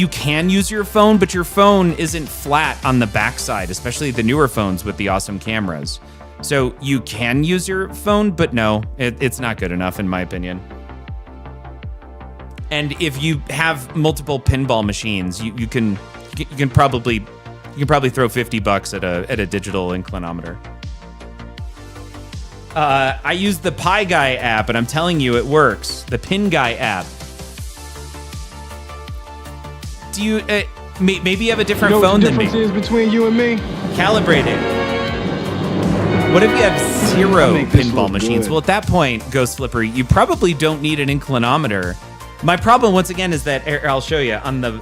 can use your phone, but your phone isn't flat on the backside, especially the newer phones with the awesome cameras. So you can use your phone, but no, it's not good enough in my opinion. And if you have multiple pinball machines, you can probably throw $50 at a digital inclinometer. I use the Pi Guy app, and I'm telling you, it works. The Pin Guy app. Do you maybe you have a You different know what phone the than me. difference is between you and me? Calibrate it. What if you have I 0 make this pinball look machines? good. Well, at that point, Ghost Flipper, you probably don't need an inclinometer. My problem, once again, is that I'll show you on the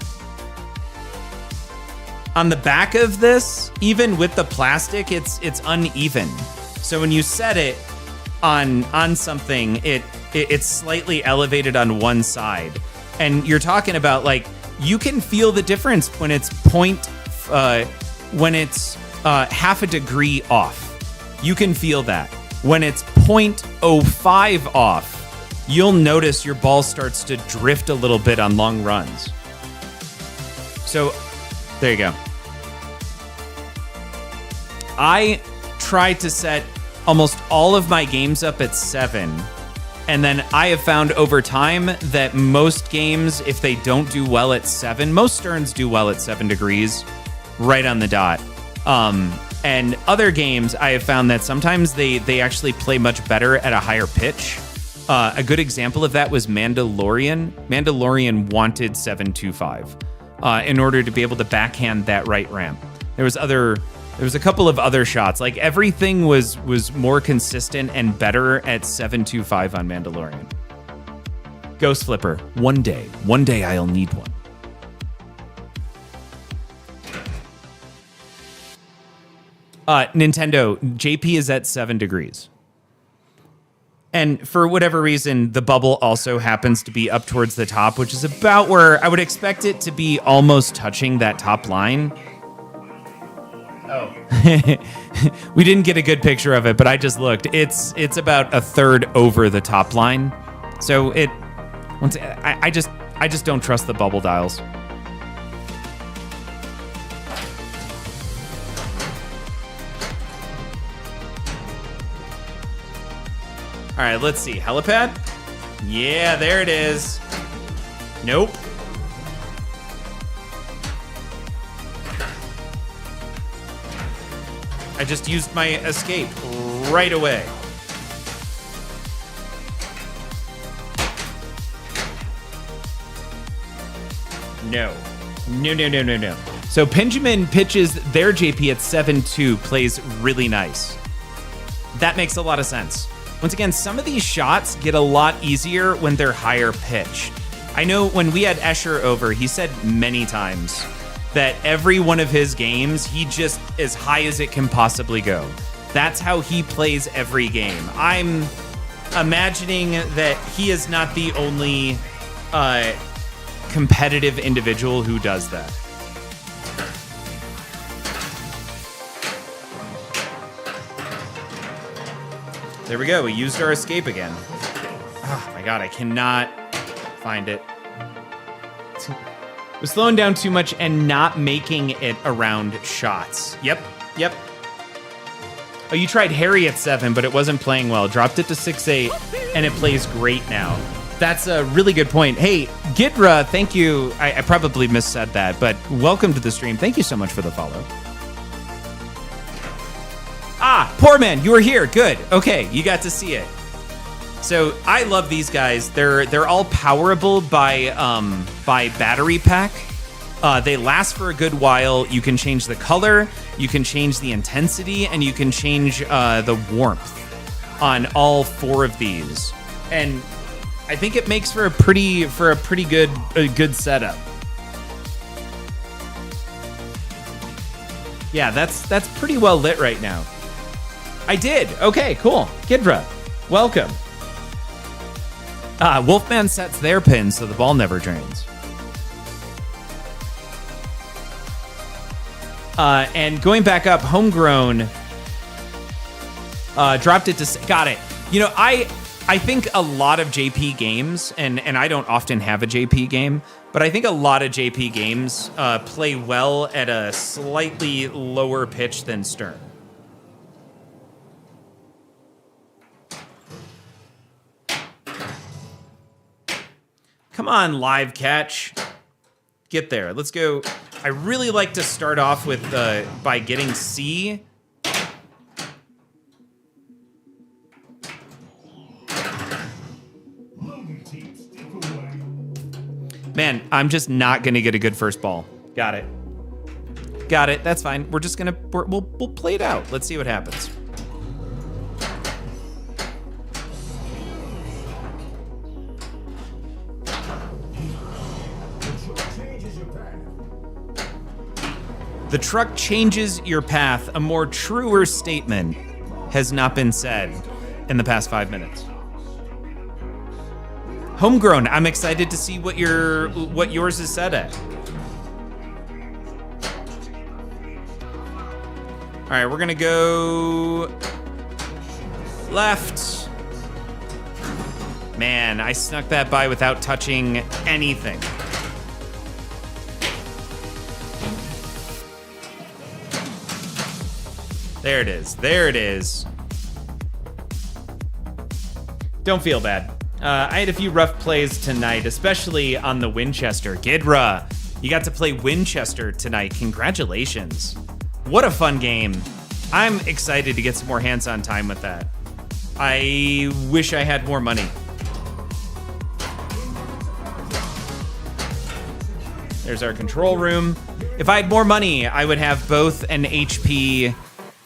back of this. Even with the plastic, it's uneven. So when you set it on something, it's slightly elevated on one side, and you're talking about like you can feel the difference when it's half a degree off. You can feel that. When it's 0.05 off, you'll notice your ball starts to drift a little bit on long runs. So, there you go. I tried to set almost all of my games up at 7. And then I have found over time that most games, if they don't do well at 7, most Sterns do well at 7 degrees, right on the dot. And other games, I have found that sometimes they actually play much better at a higher pitch. A good example of that was Mandalorian. Mandalorian wanted 725 in order to be able to backhand that right ramp. There was a couple of other shots. Like everything was more consistent and better at 725 on Mandalorian. Ghost Flipper. One day I'll need one. Nintendo, JP is at 7 degrees. And for whatever reason, the bubble also happens to be up towards the top, which is about where I would expect it to be almost touching that top line. Oh. We didn't get a good picture of it, but I just looked. It's about a third over the top line. So I just don't trust the bubble dials. All right, let's see. Helipad? Yeah, there it is. Nope. I just used my escape right away. No. No. So Benjamin pitches their JP at 7-2, plays really nice. That makes a lot of sense. Once again, some of these shots get a lot easier when they're higher pitch. I know when we had Escher over, he said many times that every one of his games, he just as high as it can possibly go. That's how he plays every game. I'm imagining that he is not the only competitive individual who does that. There we go. We used our escape again. Oh my god, I cannot find it. We're slowing down too much and not making it around shots. Yep. Oh, you tried Harry at 7, but it wasn't playing well. Dropped it to 6-8, and it plays great now. That's a really good point. Hey, Gidra, thank you. I probably missaid that, but welcome to the stream. Thank you so much for the follow. Ah, poor man, you were here. Good. Okay, you got to see it. So I love these guys. They're all powerable by battery pack. They last for a good while. You can change the color, you can change the intensity, and you can change the warmth on all 4 of these. And I think it makes for a pretty good setup. Yeah, that's pretty well lit right now. I did. Okay, cool. Kidra, welcome. Wolfman sets their pin so the ball never drains. And going back up, Homegrown dropped it to... Got it. You know, I think a lot of JP games, and I don't often have a JP game, but I think a lot of JP games play well at a slightly lower pitch than Stern. Come on, live catch. Get there. Let's go. I really like to start off with by getting C. Man, I'm just not going to get a good first ball. Got it. Got it. That's fine. We're just gonna we'll play it out. Let's see what happens. The truck changes your path. A more truer statement has not been said in the past 5 minutes. Homegrown. I'm excited to see what yours is set at. All right, we're gonna go left. Man, I snuck that by without touching anything. There it is. There it is. Don't feel bad. I had a few rough plays tonight, especially on the Winchester. Gidra, you got to play Winchester tonight. Congratulations. What a fun game. I'm excited to get some more hands-on time with that. I wish I had more money. There's our control room. If I had more money, I would have both an HP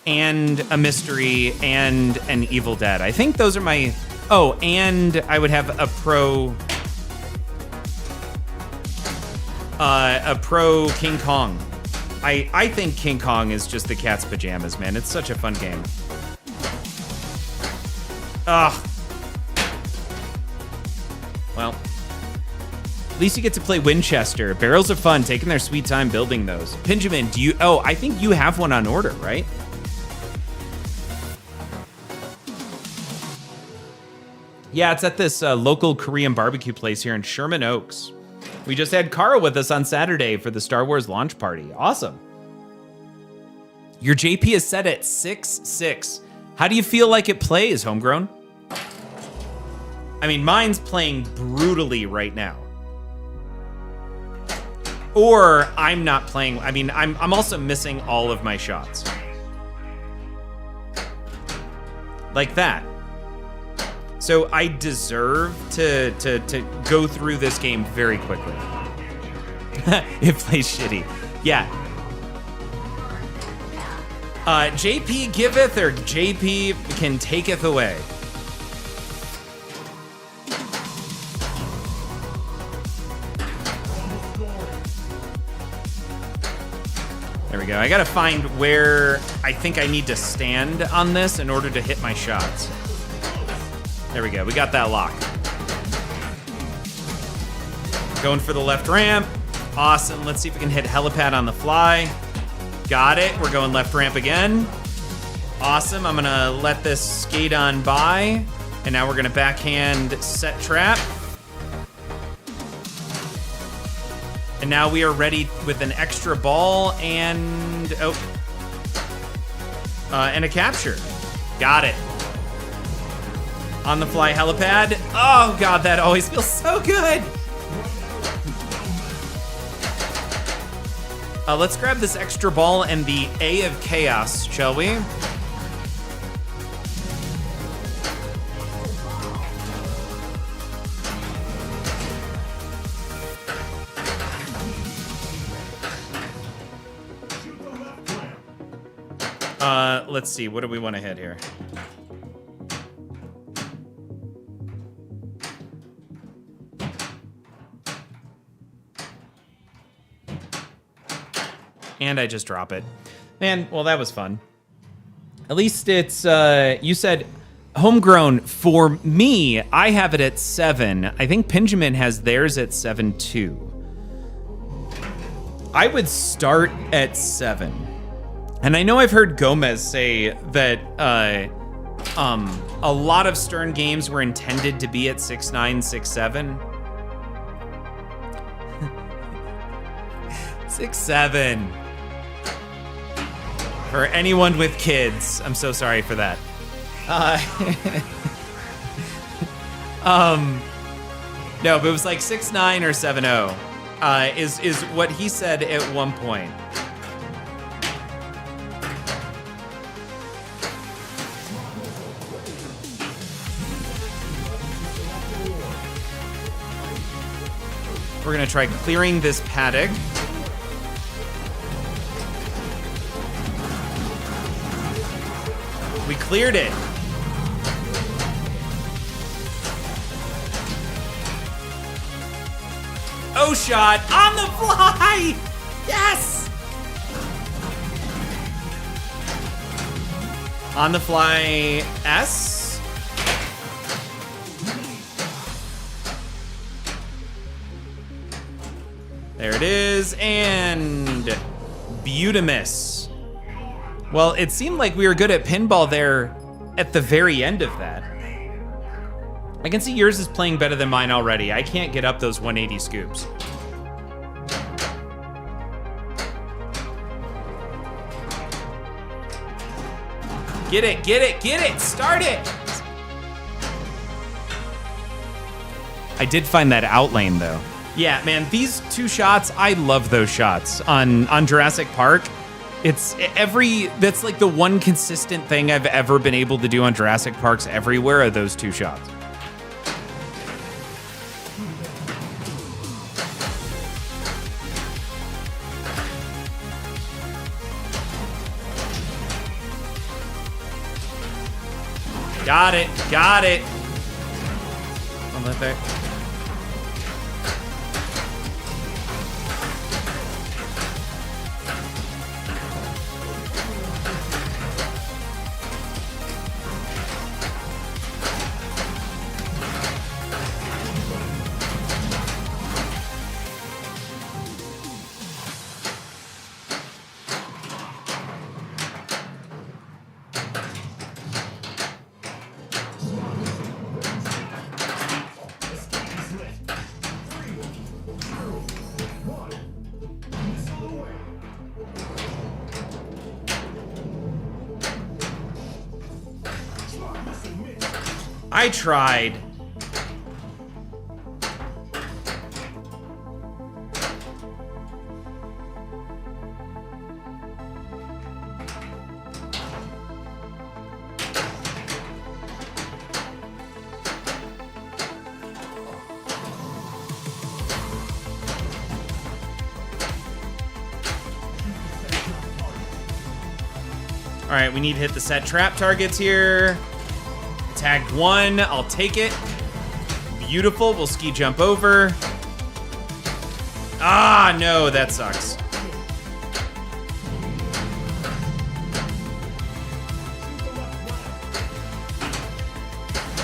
and a mystery and an Evil Dead. I think those are my... Oh, and I would have a pro King Kong. I think King Kong is just the cat's pajamas, man. It's such a fun game. Ugh. Well, at least you get to play Winchester. Barrels are fun, taking their sweet time building those. Benjamin, do you... Oh, I think you have one on order, right? Yeah, it's at this local Korean barbecue place here in Sherman Oaks. We just had Kara with us on Saturday for the Star Wars launch party. Awesome. Your JP is set at 6-6. How do you feel like it plays, Homegrown? I mean, mine's playing brutally right now. Or I'm not playing. I mean, I'm also missing all of my shots. Like that. So I deserve to go through this game very quickly. It plays shitty. Yeah. JP giveth or JP can taketh away. There we go. I gotta find where I think I need to stand on this in order to hit my shots. There we go, we got that lock. Going for the left ramp. Awesome, let's see if we can hit helipad on the fly. Got it, we're going left ramp again. Awesome, I'm gonna let this skate on by. And now we're gonna backhand set trap. And now we are ready with an extra ball and, and a capture. Got it. On the fly helipad. Oh God, that always feels so good. Let's grab this extra ball and the A of Chaos, shall we? Let's see, what do we want to hit here? And I just drop it. Man, well, that was fun. At least it's, you said homegrown. For me, I have it at 7. I think Benjamin has theirs at 7 too. I would start at 7. And I know I've heard Gomez say that a lot of Stern games were intended to be at 6.9, 6.7. 6.7. For anyone with kids, I'm so sorry for that. No, but it was like 6.9 or 7.0 is what he said at one point. We're gonna try clearing this paddock. cleared it. Oh, shot on the fly. Yes. On the fly, S. There it is, and Beautimus. Well, it seemed like we were good at pinball there at the very end of that. I can see yours is playing better than mine already. I can't get up those 180 scoops. Get it, get it, get it, start it! I did find that out lane though. Yeah, man, these two shots, I love those shots on Jurassic Park. It's that's like the one consistent thing I've ever been able to do on Jurassic Parks everywhere are those two shots. Got it, got it. On that there. I tried. All right, we need to hit the set trap targets here. Tagged one, I'll take it. Beautiful, we'll ski jump over. Ah, no, that sucks.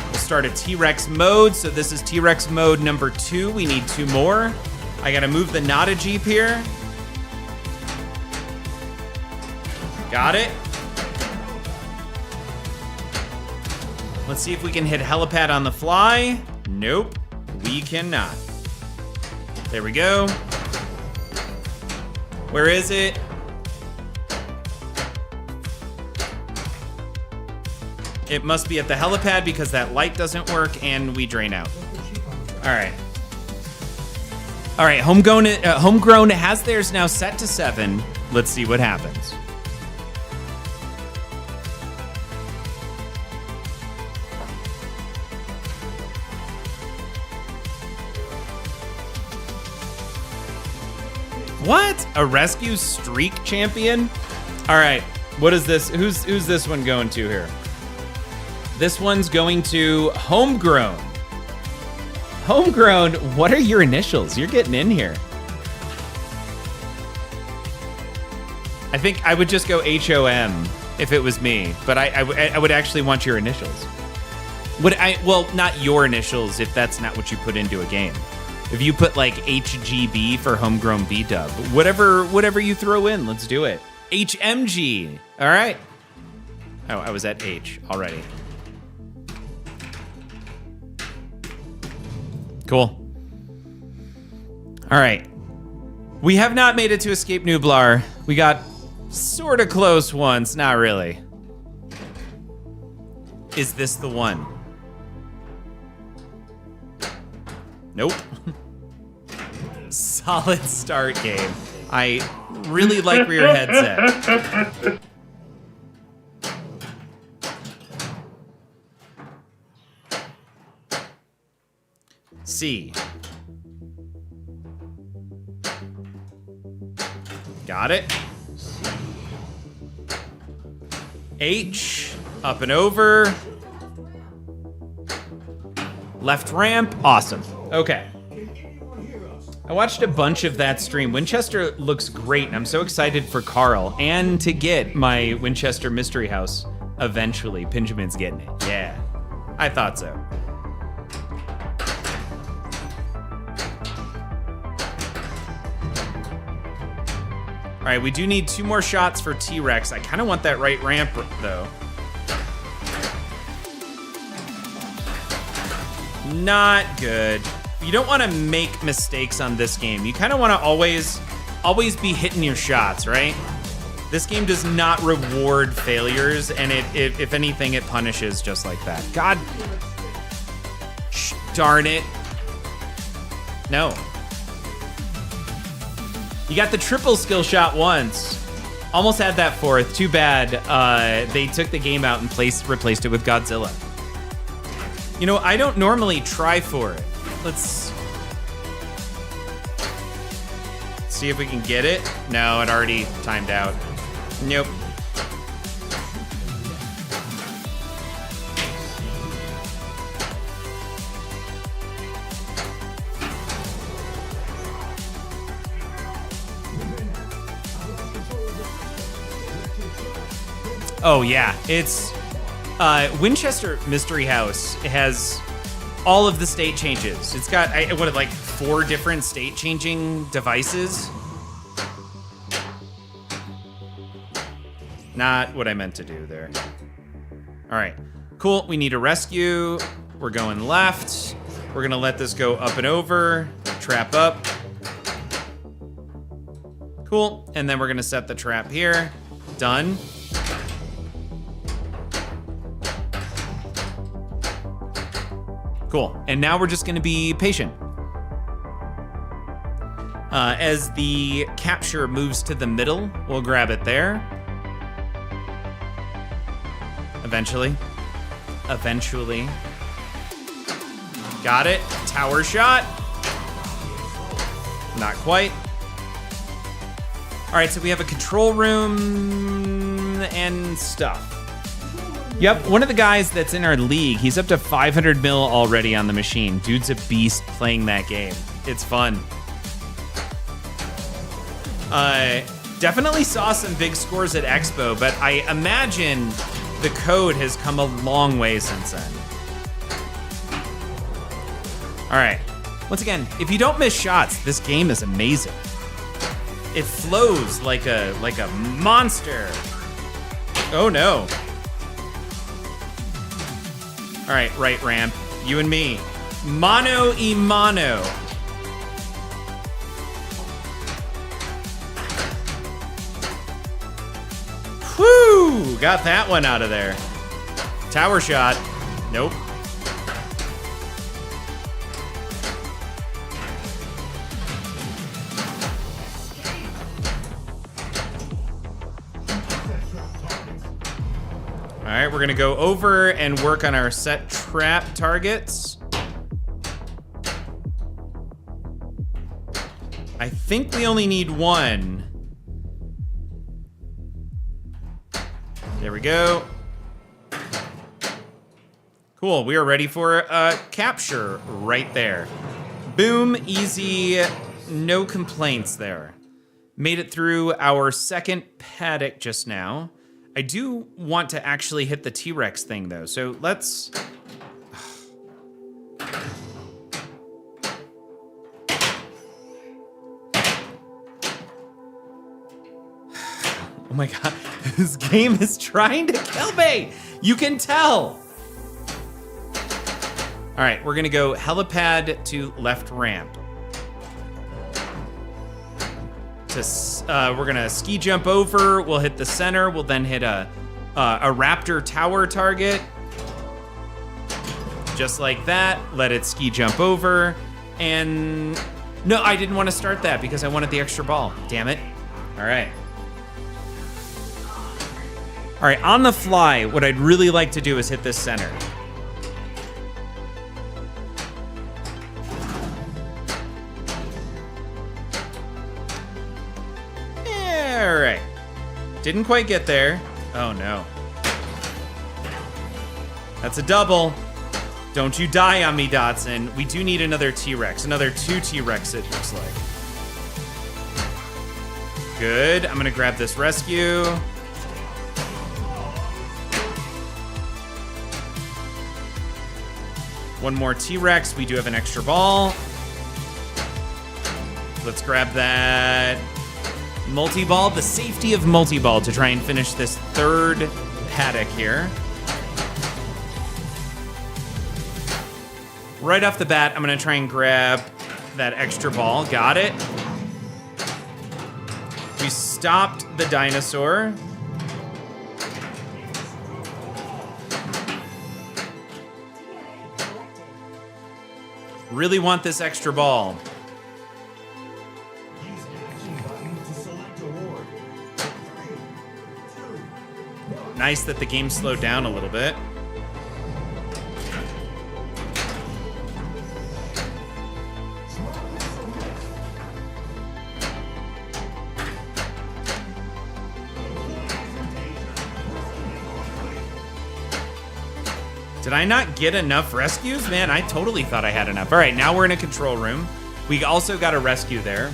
We'll start a T-Rex mode, so this is T-Rex mode number 2. We need 2 more. I gotta move the Nada Jeep here. Got it. Let's see if we can hit helipad on the fly. Nope, we cannot. There we go. Where is it? It must be at the helipad because that light doesn't work and we drain out. All right. All right, Homegrown has theirs now set to 7. Let's see what happens. What? A rescue streak champion? All right, what is this? Who's this one going to here? This one's going to Homegrown. Homegrown, what are your initials? You're getting in here. I think I would just go HOM if it was me, but I would actually want your initials. Well, not your initials if that's not what you put into a game. If you put like HGB for Homegrown B-Dub, whatever you throw in, let's do it. HMG, all right. Oh, I was at H already. Cool. All right. We have not made it to Escape Nublar. We got sort of close once, not really. Is this the one? Nope. Solid start game. I really like where your head's at. C. Got it. H. Up and over. Left ramp. Awesome. Okay. I watched a bunch of that stream. Winchester looks great. I'm so excited for Carl and to get my Winchester Mystery House eventually. Benjamin's getting it. Yeah, I thought so. All right, we do need 2 more shots for T-Rex. I kind of want that right ramp, though. Not good. You don't want to make mistakes on this game. You kind of want to always be hitting your shots, right? This game does not reward failures, and if anything, it punishes just like that. God darn it. No. You got the triple skill shot once. Almost had that 4th. Too bad they took the game out and replaced it with Godzilla. You know, I don't normally try for it. Let's see if we can get it. No, it already timed out. Nope. Oh yeah, it's Winchester Mystery House has all of the state changes. It's got, like 4 different state changing devices? Not what I meant to do there. All right, cool. We need a rescue. We're going left. We're gonna let this go up and over. Trap up. Cool, and then we're gonna set the trap here. Done. Cool, and now we're just gonna be patient. As the capture moves to the middle, we'll grab it there. Eventually. Got it, tower shot. Not quite. All right, so we have a control room and stuff. Yep, one of the guys that's in our league, he's up to 500 mil already on the machine. Dude's a beast playing that game. It's fun. Definitely saw some big scores at Expo, but I imagine the code has come a long way since then. All right, once again, if you don't miss shots, this game is amazing. It flows like a monster. Oh no. All right, right ramp, you and me. Mano y mano. Whoo, got that one out of there. Tower shot, nope. All right, we're gonna go over and work on our set trap targets. I think we only need 1. There we go. Cool, we are ready for a capture right there. Boom, easy, no complaints there. Made it through our second paddock just now. I do want to actually hit the T-Rex thing though, so let's... Oh my God, this game is trying to kill me. You can tell. All right, we're gonna go helipad to left ramp. We're gonna ski jump over. We'll hit the center. We'll then hit a raptor tower target. Just like that. Let it ski jump over. And no, I didn't want to start that because I wanted the extra ball. Damn it. All right. All right, on the fly, what I'd really like to do is hit this center. All right. Didn't quite get there. Oh no. That's a double. Don't you die on me, Dotson. We do need another T-Rex. Another 2 T-Rex, it looks like. Good. I'm gonna grab this rescue. One more T-Rex. We do have an extra ball. Let's grab that multi-ball. The safety of multi-ball to try and finish this third paddock here. Right off the bat, I'm gonna try and grab that extra ball. Got it. We stopped the dinosaur. Really want this extra ball. Use action button to select award. 3, 2, 1. Nice that the game slowed down a little bit. Did I not get enough rescues? Man, I totally thought I had enough. All right, now we're in a control room. We also got a rescue there.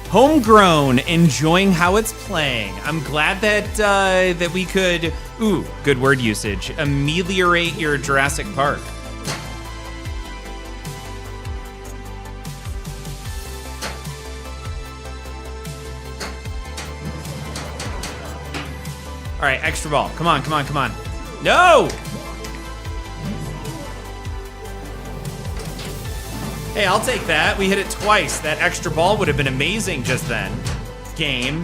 Homegrown, enjoying how it's playing. I'm glad that that we could, ooh, good word usage, ameliorate your Jurassic Park. All right, extra ball. Come on, come on, come on. No! Hey, I'll take that. We hit it twice. That extra ball would have been amazing just then. Game.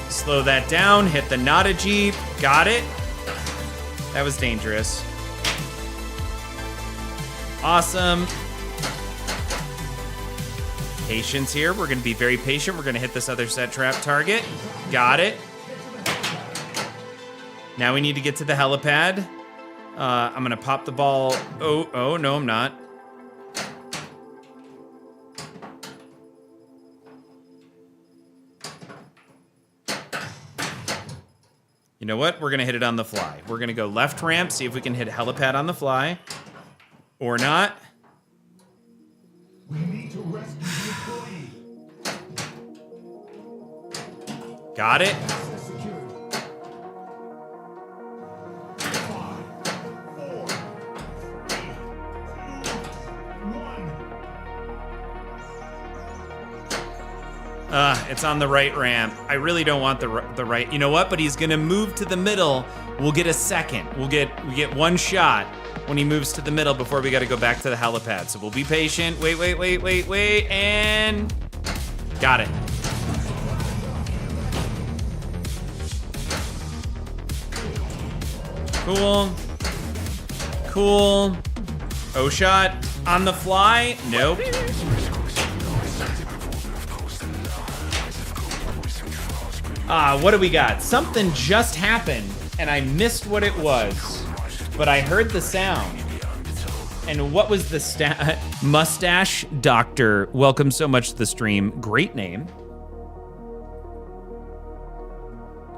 Slow that down. Hit the Nada Jeep. Got it. That was dangerous. Awesome. Patience here. We're going to be very patient. We're going to hit this other set trap target. Got it. Now we need to get to the helipad. I'm gonna pop the ball. Oh, no, I'm not. You know what? We're gonna hit it on the fly. We're gonna go left ramp, see if we can hit helipad on the fly. Or not. We need to rescue the employee. Got it. Access secured. 5, 4, 3, 2, 1. It's on the right ramp. I really don't want the right. You know what? But he's gonna move to the middle. We'll get a second. We get one shot when he moves to the middle before we got to go back to the helipad. So we'll be patient. Wait, and got it. Cool. O shot on the fly. Nope. What do we got? Something just happened, and I missed what it was, but I heard the sound. And what was the Mustache Doctor? Welcome so much to the stream. Great name.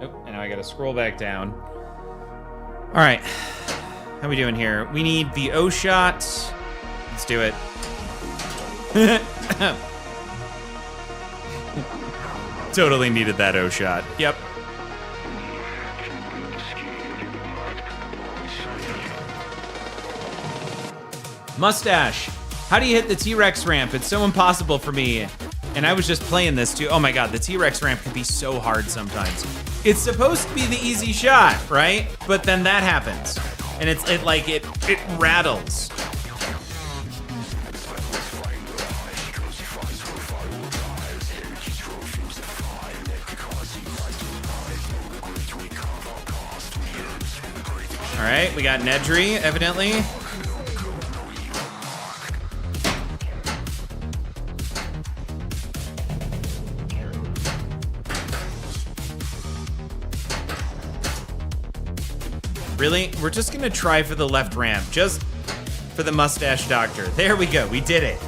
Oh, and now I gotta scroll back down. All right, how we doing here? We need the O shot. Let's do it. Totally needed that O shot. Yep. Mustache, how do you hit the T-Rex ramp? It's so impossible for me. And I was just playing this too. Oh my God, the T-Rex ramp can be so hard sometimes. It's supposed to be the easy shot, right? But then that happens. And it rattles. All right, we got Nedry, evidently. Really? We're just gonna try for the left ramp, just for the Mustache Doctor. There we go, we did it.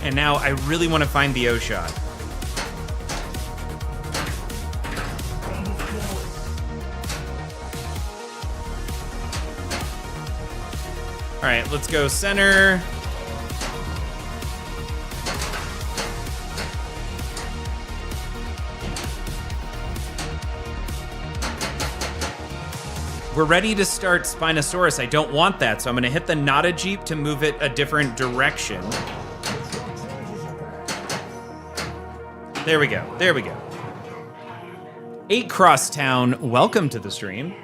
And now I really want to find the O shot. All right, let's go center. We're ready to start Spinosaurus. I don't want that, so I'm gonna hit the Nada Jeep to move it a different direction. There we go, there we go. 8 Crosstown, welcome to the stream.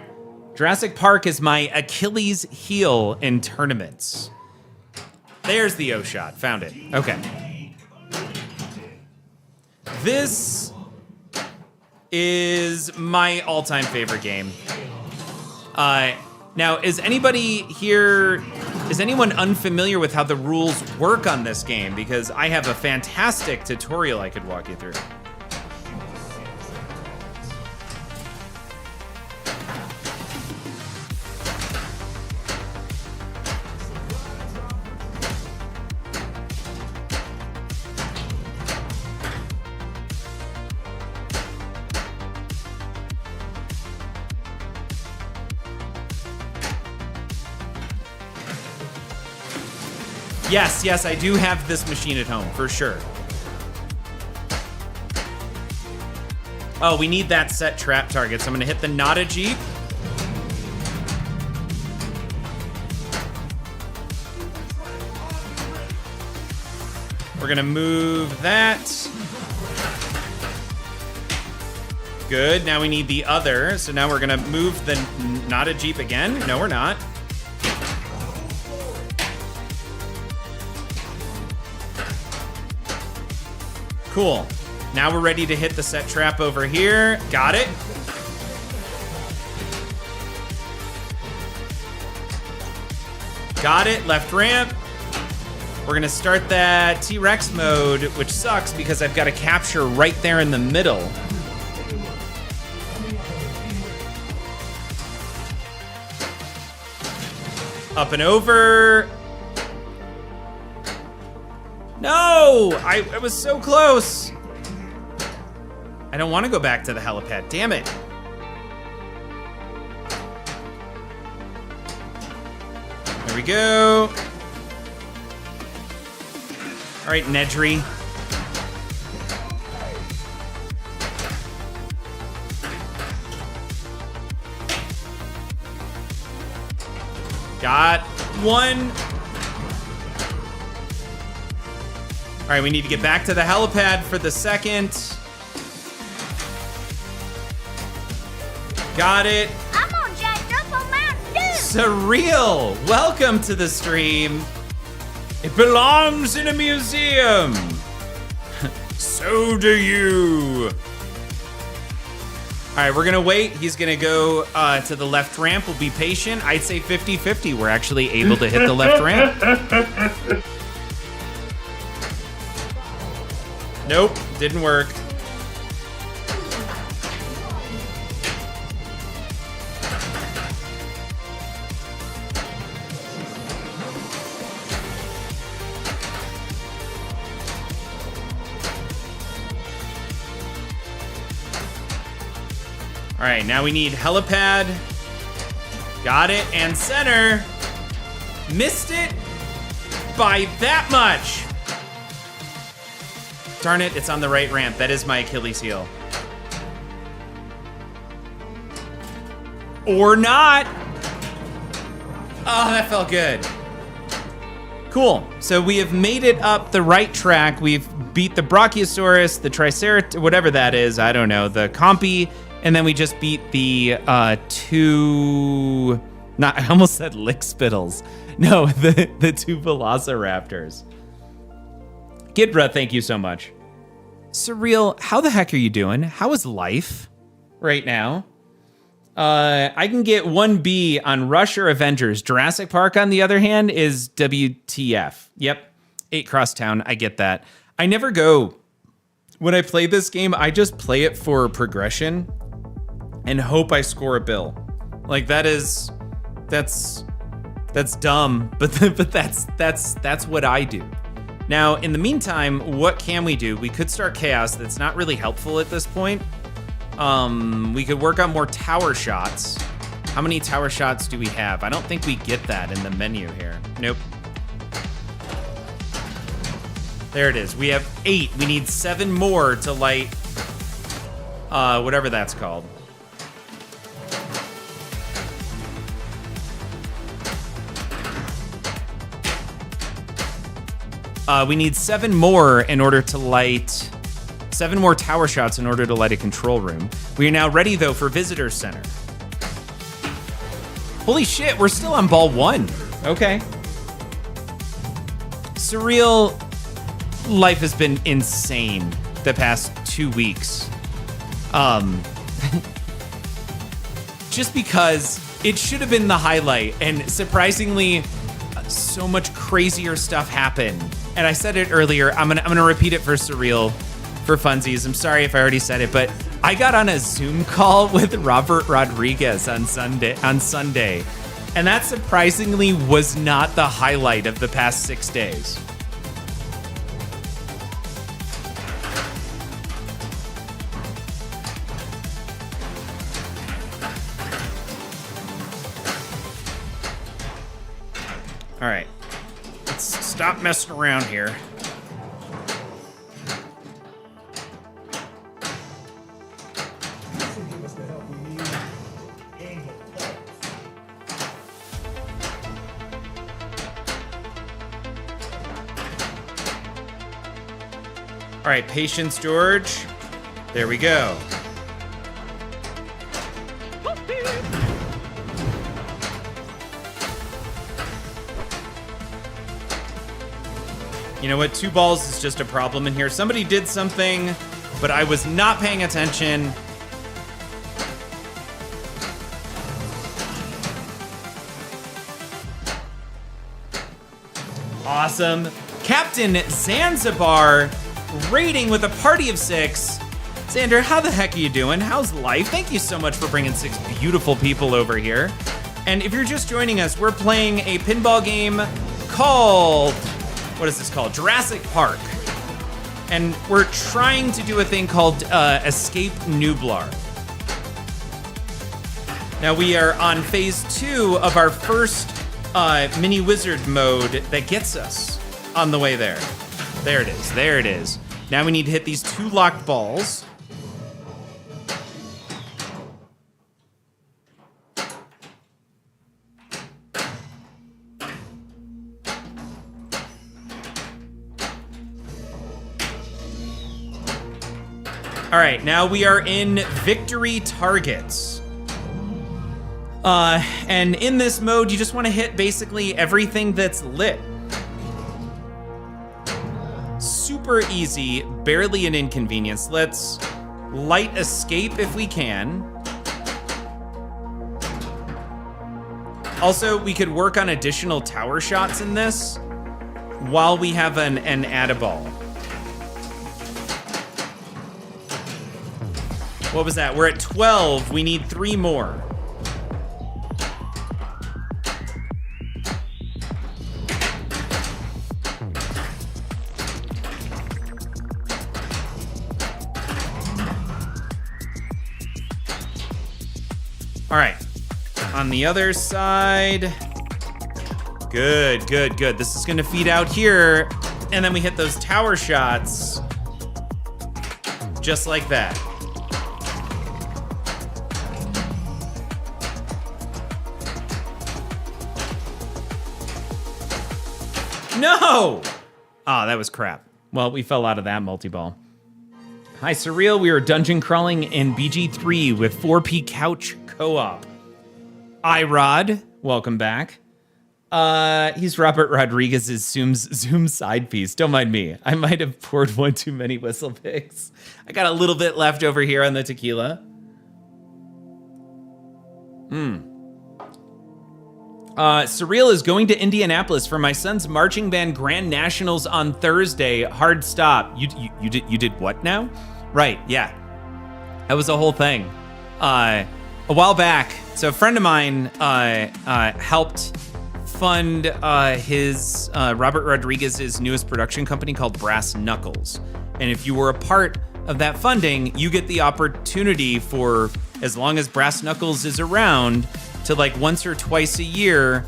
Jurassic Park is my Achilles heel in tournaments. There's the O shot, found it, okay. This is my all-time favorite game. Now, is anybody here, is anyone unfamiliar with how the rules work on this game? Because I have a fantastic tutorial I could walk you through. Yes, I do have this machine at home, for sure. Oh, we need that set trap target, so I'm gonna hit the Nada Jeep. We're gonna move that. Good, now we need the other, so now we're gonna move the Nada Jeep again. No, we're not. Cool. Now we're ready to hit the set trap over here. Got it. Got it. Left ramp. We're gonna start that T-Rex mode, which sucks because I've got to capture right there in the middle. Up and over. No! I was so close. I don't want to go back to the helipad. Damn it. There we go. All right, Nedry. Got one. All right, we need to get back to the helipad for the second. Got it. I'm on Jack Double Mountain Dew. Surreal, welcome to the stream. It belongs in a museum. So do you. All right, we're gonna wait. He's gonna go to the left ramp. We'll be patient. I'd say 50-50. We're actually able to hit the left ramp. Nope, didn't work. All right, now we need helipad. Got it, and center. Missed it by that much. Darn it, it's on the right ramp. That is my Achilles heel. Or not. Oh, that felt good. Cool, so we have made it up the right track. We've beat the Brachiosaurus, the Triceratops, whatever that is, I don't know, the Compy, and then we just beat the two, I almost said Lickspittles. No, the two Velociraptors. Gidra, thank you so much. Surreal, how the heck are you doing? How is life right now? I can get 1B on Rush or Avengers. Jurassic Park, on the other hand, is WTF. Yep, 8 Crosstown, I get that. I never go, when I play this game, I just play it for progression and hope I score a bill. Like that's dumb, but that's what I do. Now, in the meantime, what can we do? We could start chaos. That's not really helpful at this point. We could work on more tower shots. How many tower shots do we have? I don't think we get that in the menu here. Nope. There it is. We have 8. We need 7 more to light whatever that's called. We need 7 more in order to light 7 more tower shots in order to light a control room. We are now ready though for visitor center. Holy shit, we're still on ball 1. Okay. Surreal life has been insane the past 2 weeks. Just because it should have been the highlight, and surprisingly, so much crazier stuff happened. And I said it earlier, I'm gonna repeat it for Surreal, for funsies. I'm sorry if I already said it, but I got on a Zoom call with Robert Rodriguez on Sunday, and that surprisingly was not the highlight of the past 6 days. All right, let's stop messing around here. All right, patience, George. There we go. You know what? 2 balls is just a problem in here. Somebody did something, but I was not paying attention. Awesome. Captain Zanzibar raiding with a party of 6. Xander, how the heck are you doing? How's life? Thank you so much for bringing 6 beautiful people over here. And if you're just joining us, we're playing a pinball game called, what is this called? Jurassic Park. And we're trying to do a thing called Escape Nublar. Now we are on phase 2 of our first mini wizard mode that gets us on the way there. There it is, there it is. Now we need to hit these 2 locked balls. All right, now we are in victory targets. And in this mode, you just want to hit basically everything that's lit. Super easy, barely an inconvenience. Let's light escape if we can. Also, we could work on additional tower shots in this while we have an add-a-ball. What was that? We're at 12. We need 3 more. All right. On the other side. Good, good, good. This is going to feed out here. And then we hit those tower shots. Just like that. No! Oh, that was crap. Well, we fell out of that multi-ball. Hi, Surreal. We are dungeon crawling in BG3 with 4P Couch Co-op. iRod, welcome back. He's Robert Rodriguez's Zoom side piece. Don't mind me. I might have poured one too many whistle picks. I got a little bit left over here on the tequila. Surreal is going to Indianapolis for my son's marching band grand nationals on Thursday. Hard stop. You did what now? Right, yeah. That was a whole thing. A while back, so a friend of mine helped fund his Robert Rodriguez's newest production company called Brass Knuckles. And if you were a part of that funding, you get the opportunity for, as long as Brass Knuckles is around, to like once or twice a year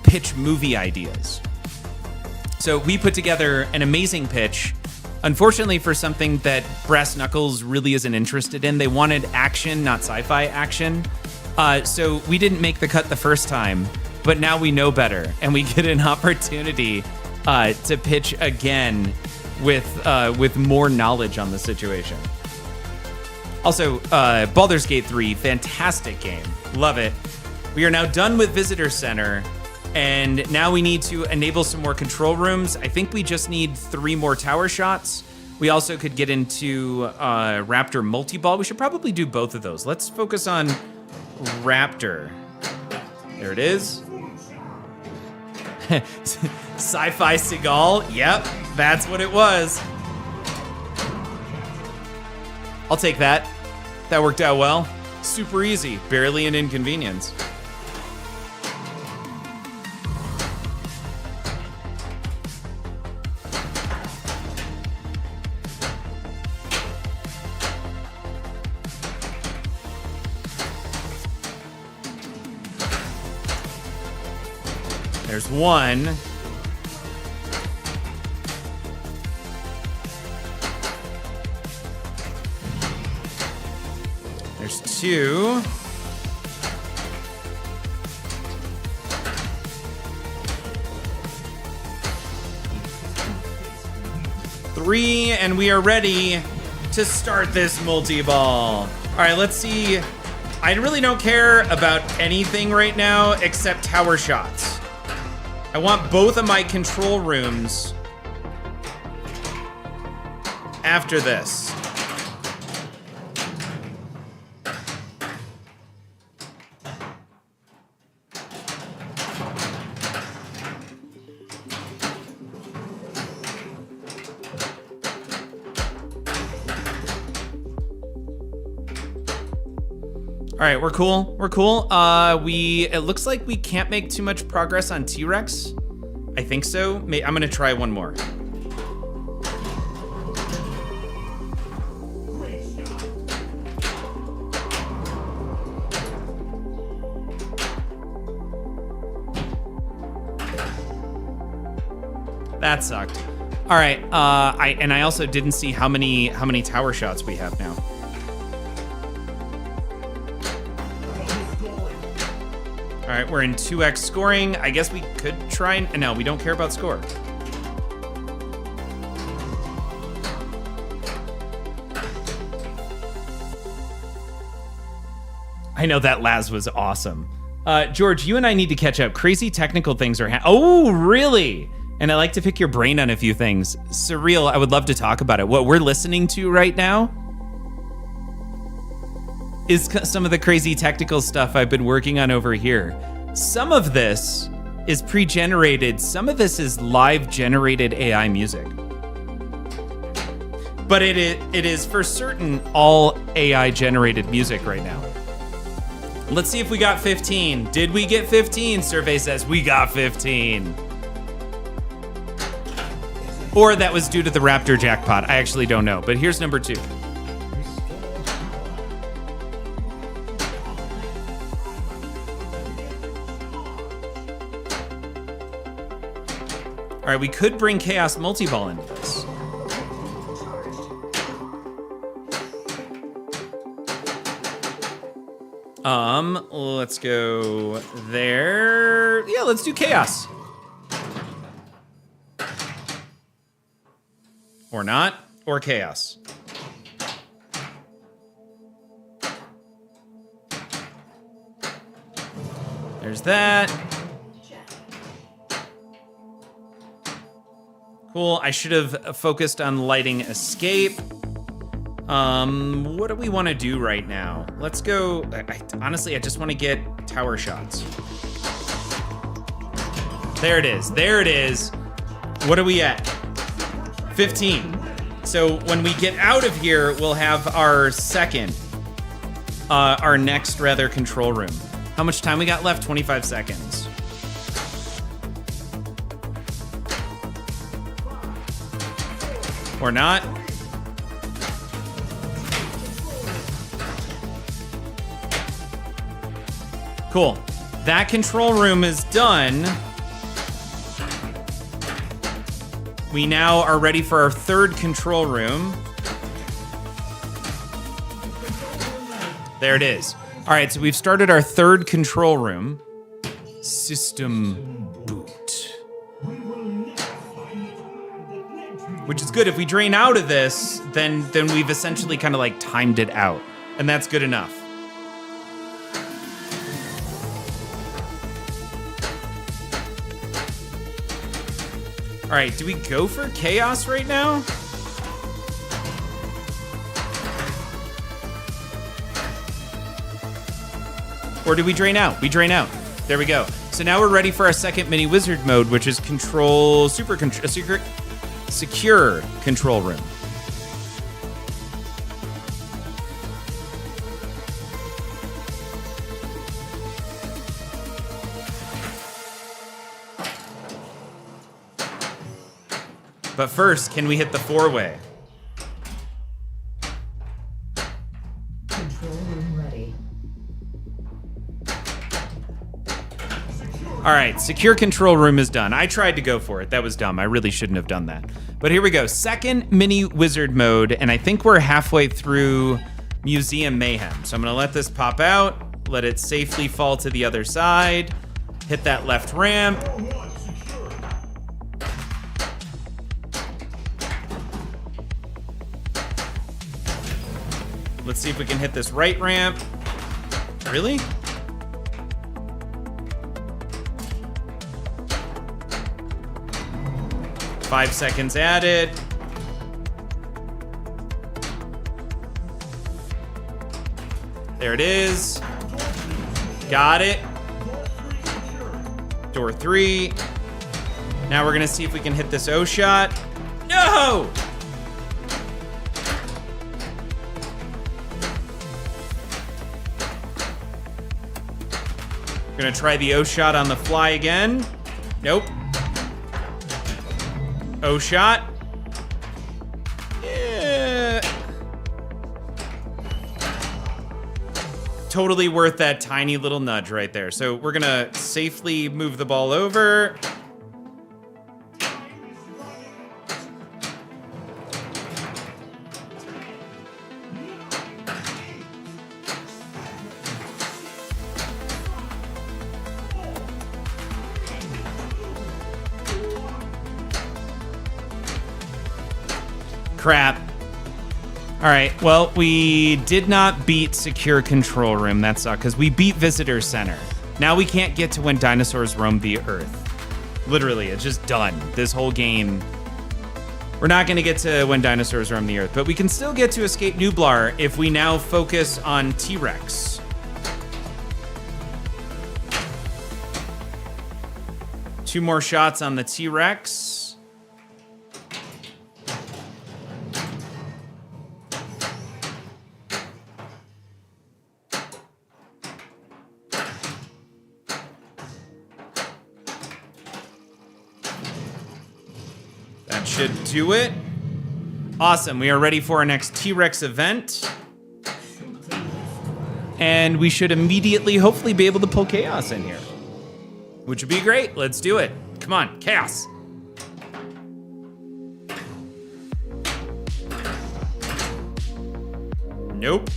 pitch movie ideas. So we put together an amazing pitch. Unfortunately, for something that Brass Knuckles really isn't interested in. They wanted action, not sci-fi action. So we didn't make the cut the first time, but now we know better, and we get an opportunity to pitch again with more knowledge on the situation. Also, Baldur's Gate 3, fantastic game. Love it. We are now done with Visitor Center, and now we need to enable some more control rooms. I think we just need 3 more tower shots. We also could get into Raptor Multi-Ball. We should probably do both of those. Let's focus on Raptor. There it is. Sci-fi Seagal. Yep, that's what it was. I'll take that. That worked out well. Super easy, barely an inconvenience. There's one. There's 2. Three, and we are ready to start this multi-ball. All right, let's see. I really don't care about anything right now except tower shots. I want both of my control rooms after this. All right, we're cool. We're cool. It looks like we can't make too much progress on T-Rex. I think so. I'm gonna try one more. That sucked. All right. I also didn't see how many tower shots we have now. All right, we're in 2x scoring. I guess we could try and... No, we don't care about score. I know that Laz was awesome. George, you and I need to catch up. Crazy technical things are oh, really? And I like to pick your brain on a few things. Surreal, I would love to talk about it. What we're listening to right now is some of the crazy technical stuff I've been working on over here. Some of this is pre-generated. Some of this is live generated AI music. But it is for certain all AI generated music right now. Let's see if we got 15. Did we get 15? Survey says we got 15. Or that was due to the Raptor jackpot. I actually don't know, but here's number 2. All right, we could bring Chaos Multi-Ball into this. Let's go there. Yeah, let's do Chaos. Or not, or Chaos. There's that. Cool, I should have focused on lighting escape. What do we want to do right now? Let's go, honestly, I just want to get tower shots. There it is, there it is. What are we at? 15. So when we get out of here, we'll have our next control room. How much time we got left? 25 seconds. Or not. Cool. That control room is done. We now are ready for our third control room. There it is. All right, so we've started our third control room. System boot. Which is good. If we drain out of this, then we've essentially kind of like timed it out. And that's good enough. All right, do we go for chaos right now? Or do we drain out? We drain out. There we go. So now we're ready for our second mini wizard mode, which is secure control room. But first, can we hit the 4-way? Control room ready. All right, secure control room is done. I tried to go for it. That was dumb. I really shouldn't have done that. But here we go. Second mini wizard mode, and I think we're halfway through Museum Mayhem. So I'm gonna let this pop out, let it safely fall to the other side, hit that left ramp. Let's see if we can hit this right ramp. Really? Five seconds added. There it is. Got it. Door 3. Now we're gonna see if we can hit this O shot. No! Gonna try the O shot on the fly again. Nope. O shot. Yeah. Totally worth that tiny little nudge right there. So we're gonna safely move the ball over. Crap. All right, well, we did not beat Secure Control Room. That sucked, because we beat Visitor Center. Now we can't get to When Dinosaurs Roam the Earth. Literally, it's just done. This whole game. We're not going to get to When Dinosaurs Roam the Earth, but we can still get to Escape Nublar if we now focus on T-Rex. Two more shots on the T-Rex. Should do it. Awesome. We are ready for our next T-Rex event. And we should immediately, hopefully, be able to pull Chaos in here. Which would be great. Let's do it. Come on, Chaos. Nope.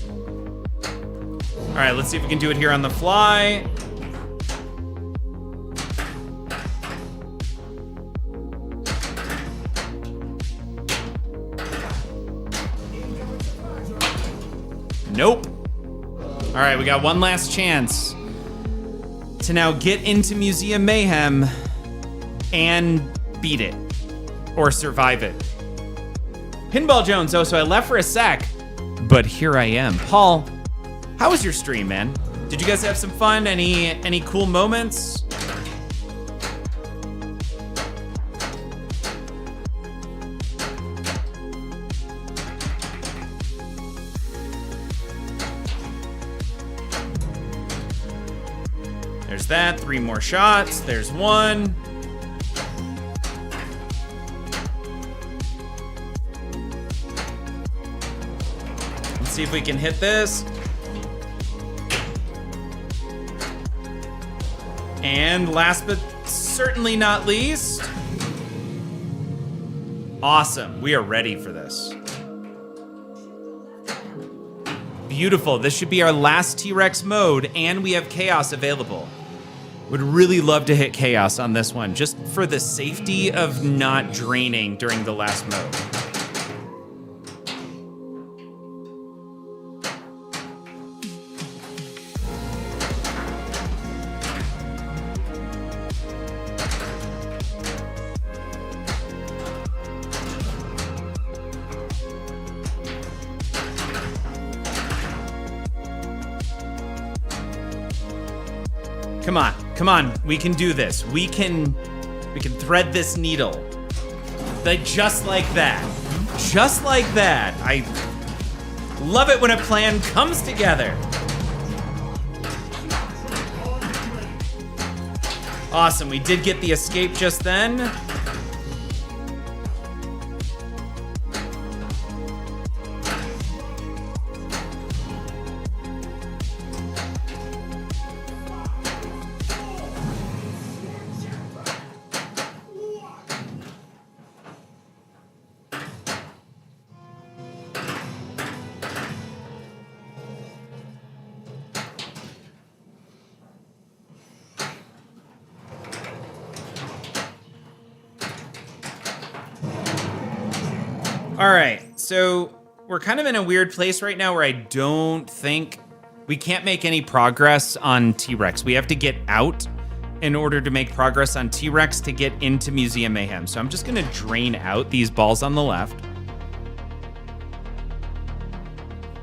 All right, let's see if we can do it here on the fly. Nope. All right, we got one last chance to now get into Museum Mayhem and beat it or survive it. Pinball Jones, oh, so I left for a sec, but here I am. Paul, how was your stream, man? Did you guys have some fun? Any cool moments? There's that, 3 more shots. There's 1. see if we can hit this. And last but certainly not least, awesome. We are ready for this. Beautiful. This should be our last T-Rex mode, and we have Chaos available. Would really love to hit Chaos on this one, just for the safety of not draining during the last mode. Come on, we can do this. We can thread this needle. Just like that. Just like that. I love it when a plan comes together. Awesome, we did get the escape just then. All right, so we're kind of in a weird place right now where I don't think we can't make any progress on T-Rex. We have to get out in order to make progress on T-Rex to get into Museum Mayhem. So I'm just gonna drain out these balls on the left.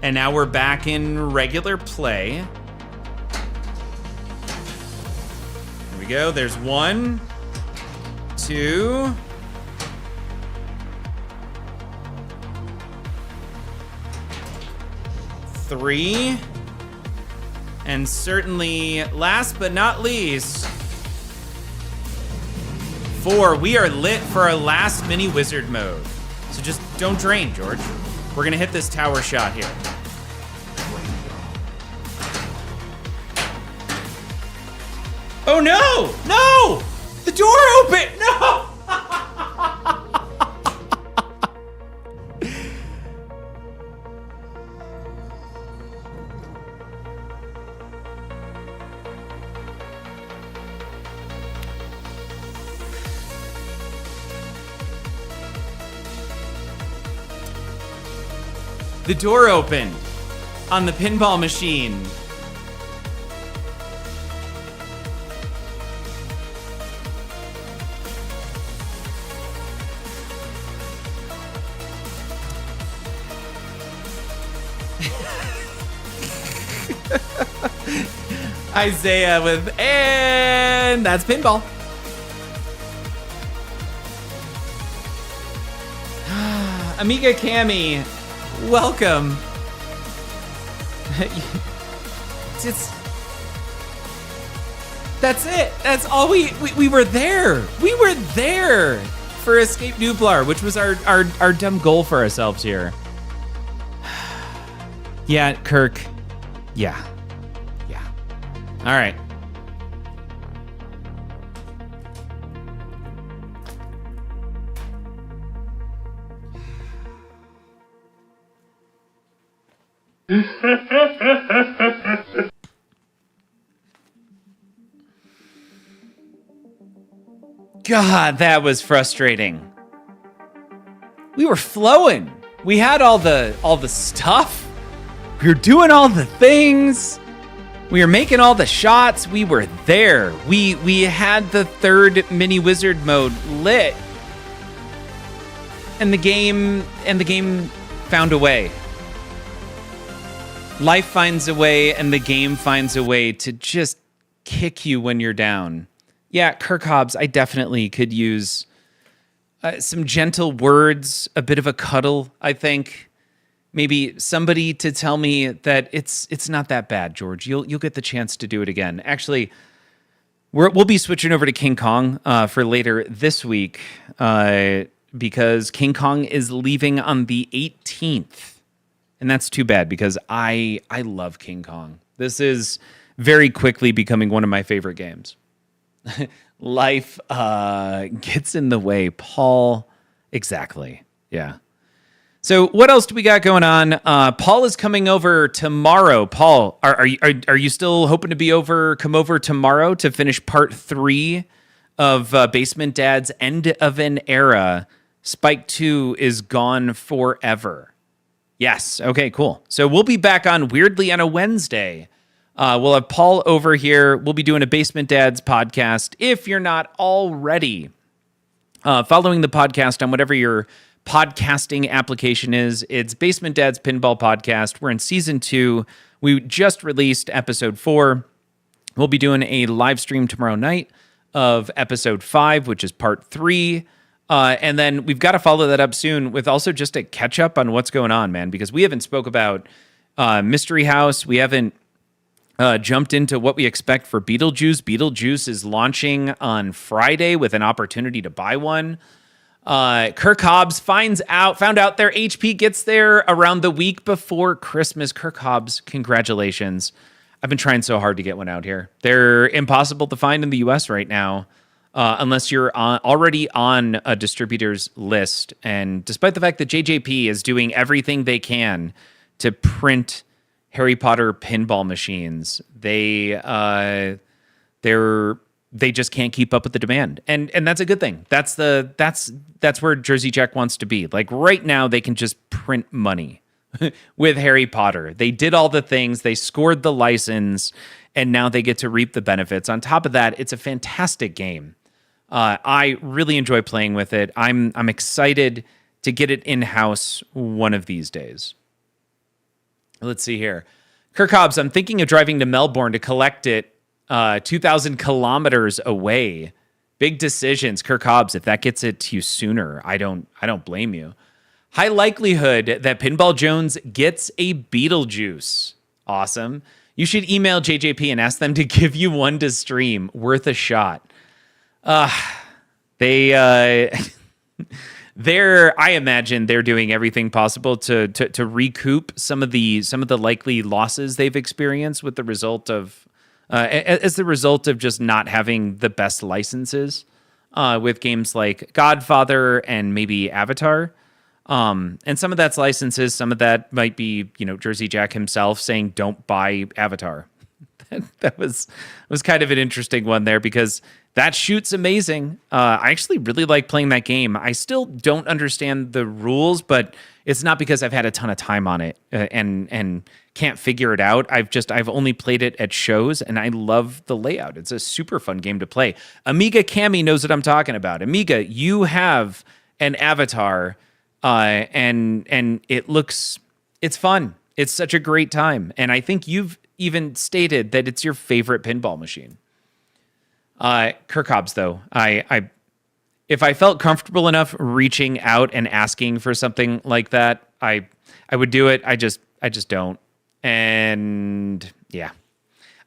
And now we're back in regular play. Here we go, there's 1, 2, 3, and certainly last but not least, 4. We are lit for our last mini wizard mode. So just don't drain, George. We're gonna hit this tower shot here. Oh no! No! The door opened! No! The door opened on the pinball machine. Isaiah with, and that's pinball. Amiga Cammy, welcome. That's it. That's all we were there. We were there for Escape Nublar, which was our dumb goal for ourselves here. Yeah, Kirk. Yeah. All right. God, that was frustrating. We were flowing. We had all the stuff. We were doing all the things. We were making all the shots. We were there. We had the third mini wizard mode lit. And the game found a way. Life finds a way and the game finds a way to just kick you when you're down. Yeah, Kirk Hobbs, I definitely could use some gentle words, a bit of a cuddle, I think. Maybe somebody to tell me that it's not that bad, George. You'll get the chance to do it again. Actually, we'll be switching over to King Kong for later this week because King Kong is leaving on the 18th. And that's too bad because I love King Kong. This is very quickly becoming one of my favorite games. Life gets in the way. Paul, exactly. Yeah. So what else do we got going on? Paul is coming over tomorrow. Paul, are you still hoping to come over tomorrow to finish part 3 of Basement Dad's End of an Era? Spike 2 is gone forever. Yes. Okay, cool. So we'll be back on Weirdly on a Wednesday. We'll have Paul over here. We'll be doing a Basement Dads podcast. If you're not already following the podcast on whatever your podcasting application is, it's Basement Dads Pinball Podcast. We're in season 2. We just released episode 4. We'll be doing a live stream tomorrow night of episode 5, which is part 3. And then we've got to follow that up soon with also just a catch up on what's going on, man, because we haven't spoke about Mystery House. We haven't jumped into what we expect for Beetlejuice. Beetlejuice is launching on Friday with an opportunity to buy one. Kirk Hobbs found out their HP gets there around the week before Christmas. Kirk Hobbs, congratulations. I've been trying so hard to get one out here. They're impossible to find in the US right now. Unless you're already on a distributor's list. And despite the fact that JJP is doing everything they can to print Harry Potter pinball machines, they just can't keep up with the demand. And that's a good thing. That's where Jersey Jack wants to be. Like right now they can just print money with Harry Potter. They did all the things, they scored the license, and now they get to reap the benefits. On top of that, it's a fantastic game. I really enjoy playing with it. I'm excited to get it in-house one of these days. Let's see here. Kirk Hobbs, I'm thinking of driving to Melbourne to collect it 2,000 kilometers away. Big decisions. Kirk Hobbs, if that gets it to you sooner, I don't blame you. High likelihood that Pinball Jones gets a Beetlejuice. Awesome. You should email JJP and ask them to give you one to stream. Worth a shot. I imagine they're doing everything possible to recoup some of the likely losses they've experienced with the result of as the result of just not having the best licenses with games like Godfather and maybe Avatar. And some of that's licenses, some of that might be, Jersey Jack himself saying don't buy Avatar. That was kind of an interesting one there because that shoot's amazing. I actually really like playing that game. I still don't understand the rules, but it's not because I've had a ton of time on it and can't figure it out. I've only played it at shows and I love the layout. It's a super fun game to play. Amiga Cami knows what I'm talking about. Amiga, you have an Avatar and it's fun. It's such a great time. And I think you've even stated that it's your favorite pinball machine. Kirk Hobbs, though, if I felt comfortable enough reaching out and asking for something like that, I would do it. I just don't. And yeah,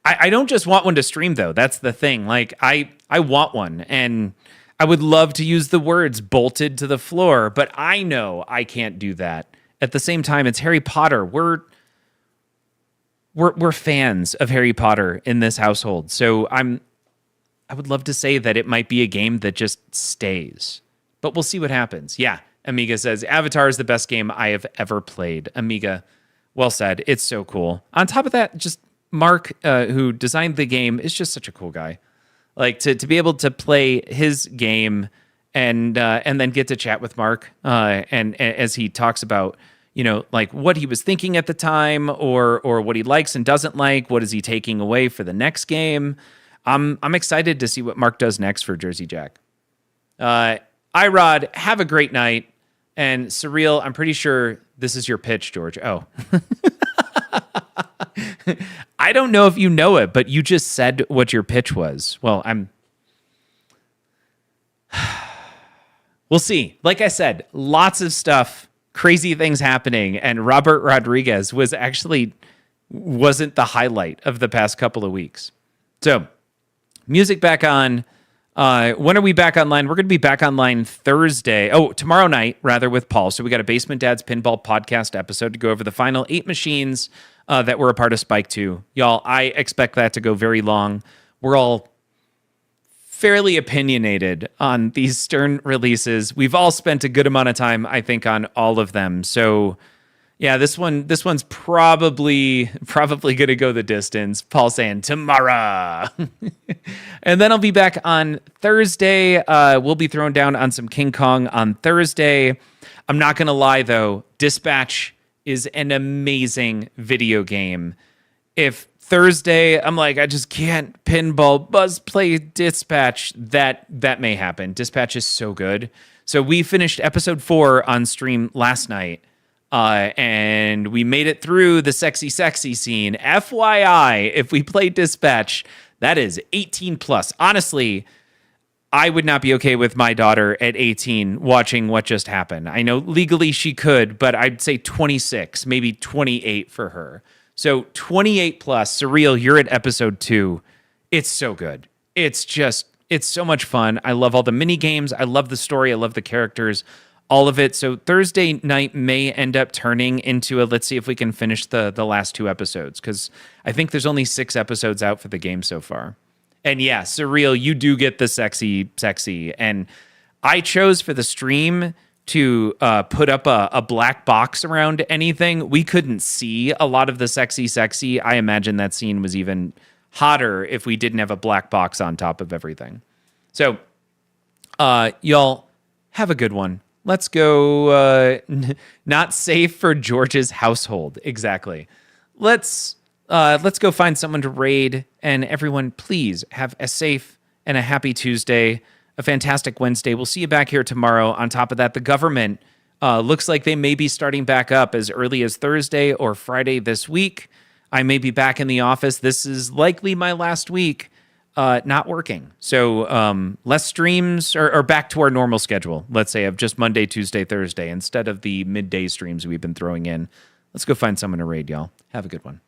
I don't just want one to stream though. That's the thing. Like I want one and I would love to use the words bolted to the floor, but I know I can't do that. At the same time, it's Harry Potter. We're fans of Harry Potter in this household. So I would love to say that it might be a game that just stays, but we'll see what happens. Yeah. Amiga says, Avatar is the best game I have ever played. Amiga, well said. It's so cool. On top of that, just Mark, who designed the game, is just such a cool guy. Like to be able to play his game and then get to chat with Mark and as he talks about, like what he was thinking at the time or what he likes and doesn't like. What is he taking away for the next game? I'm excited to see what Mark does next for Jersey Jack. Irod, have a great night. And Surreal, I'm pretty sure this is your pitch, George. Oh. I don't know if you know it, but you just said what your pitch was. Well, we'll see. Like I said, lots of stuff, crazy things happening, and Robert Rodriguez wasn't the highlight of the past couple of weeks. So, music back on. When are we back online? We're going to be back online Thursday. Oh, tomorrow night, rather, with Paul. So we got a Basement Dad's Pinball podcast episode to go over the final 8 machines that were a part of Spike 2. Y'all, I expect that to go very long. We're all fairly opinionated on these Stern releases. We've all spent a good amount of time, I think, on all of them. So yeah, this one's probably going to go the distance. Paul saying tomorrow. And then I'll be back on Thursday. We'll be throwing down on some King Kong on Thursday. I'm not going to lie, though. Dispatch is an amazing video game. If Thursday, I'm like, I just can't pinball buzz play Dispatch, that may happen. Dispatch is so good. So we finished episode 4 on stream last night. And we made it through the sexy scene. FYI, if we play Dispatch, that is 18 plus. Honestly, I would not be okay with my daughter at 18 watching what just happened. I know legally she could, but I'd say 26, maybe 28 for her. So 28 plus. Surreal, you're at episode 2. It's so good. It's so much fun. I love all the mini games. I love the story. I love the characters. All of it. So Thursday night may end up turning into let's see if we can finish the last 2 episodes, because I think there's only 6 episodes out for the game so far. And yeah, Surreal, you do get the sexy. And I chose for the stream to put up a black box around anything. We couldn't see a lot of the sexy. I imagine that scene was even hotter if we didn't have a black box on top of everything. So y'all have a good one. Let's go. Not safe for George's household. Exactly. Let's go find someone to raid. And everyone, please have a safe and a happy Tuesday, a fantastic Wednesday. We'll see you back here tomorrow. On top of that, the government looks like they may be starting back up as early as Thursday or Friday this week. I may be back in the office. This is likely my last week not working. So less streams or back to our normal schedule, let's say, of just Monday, Tuesday, Thursday, instead of the midday streams we've been throwing in. Let's go find someone to raid, y'all. Have a good one.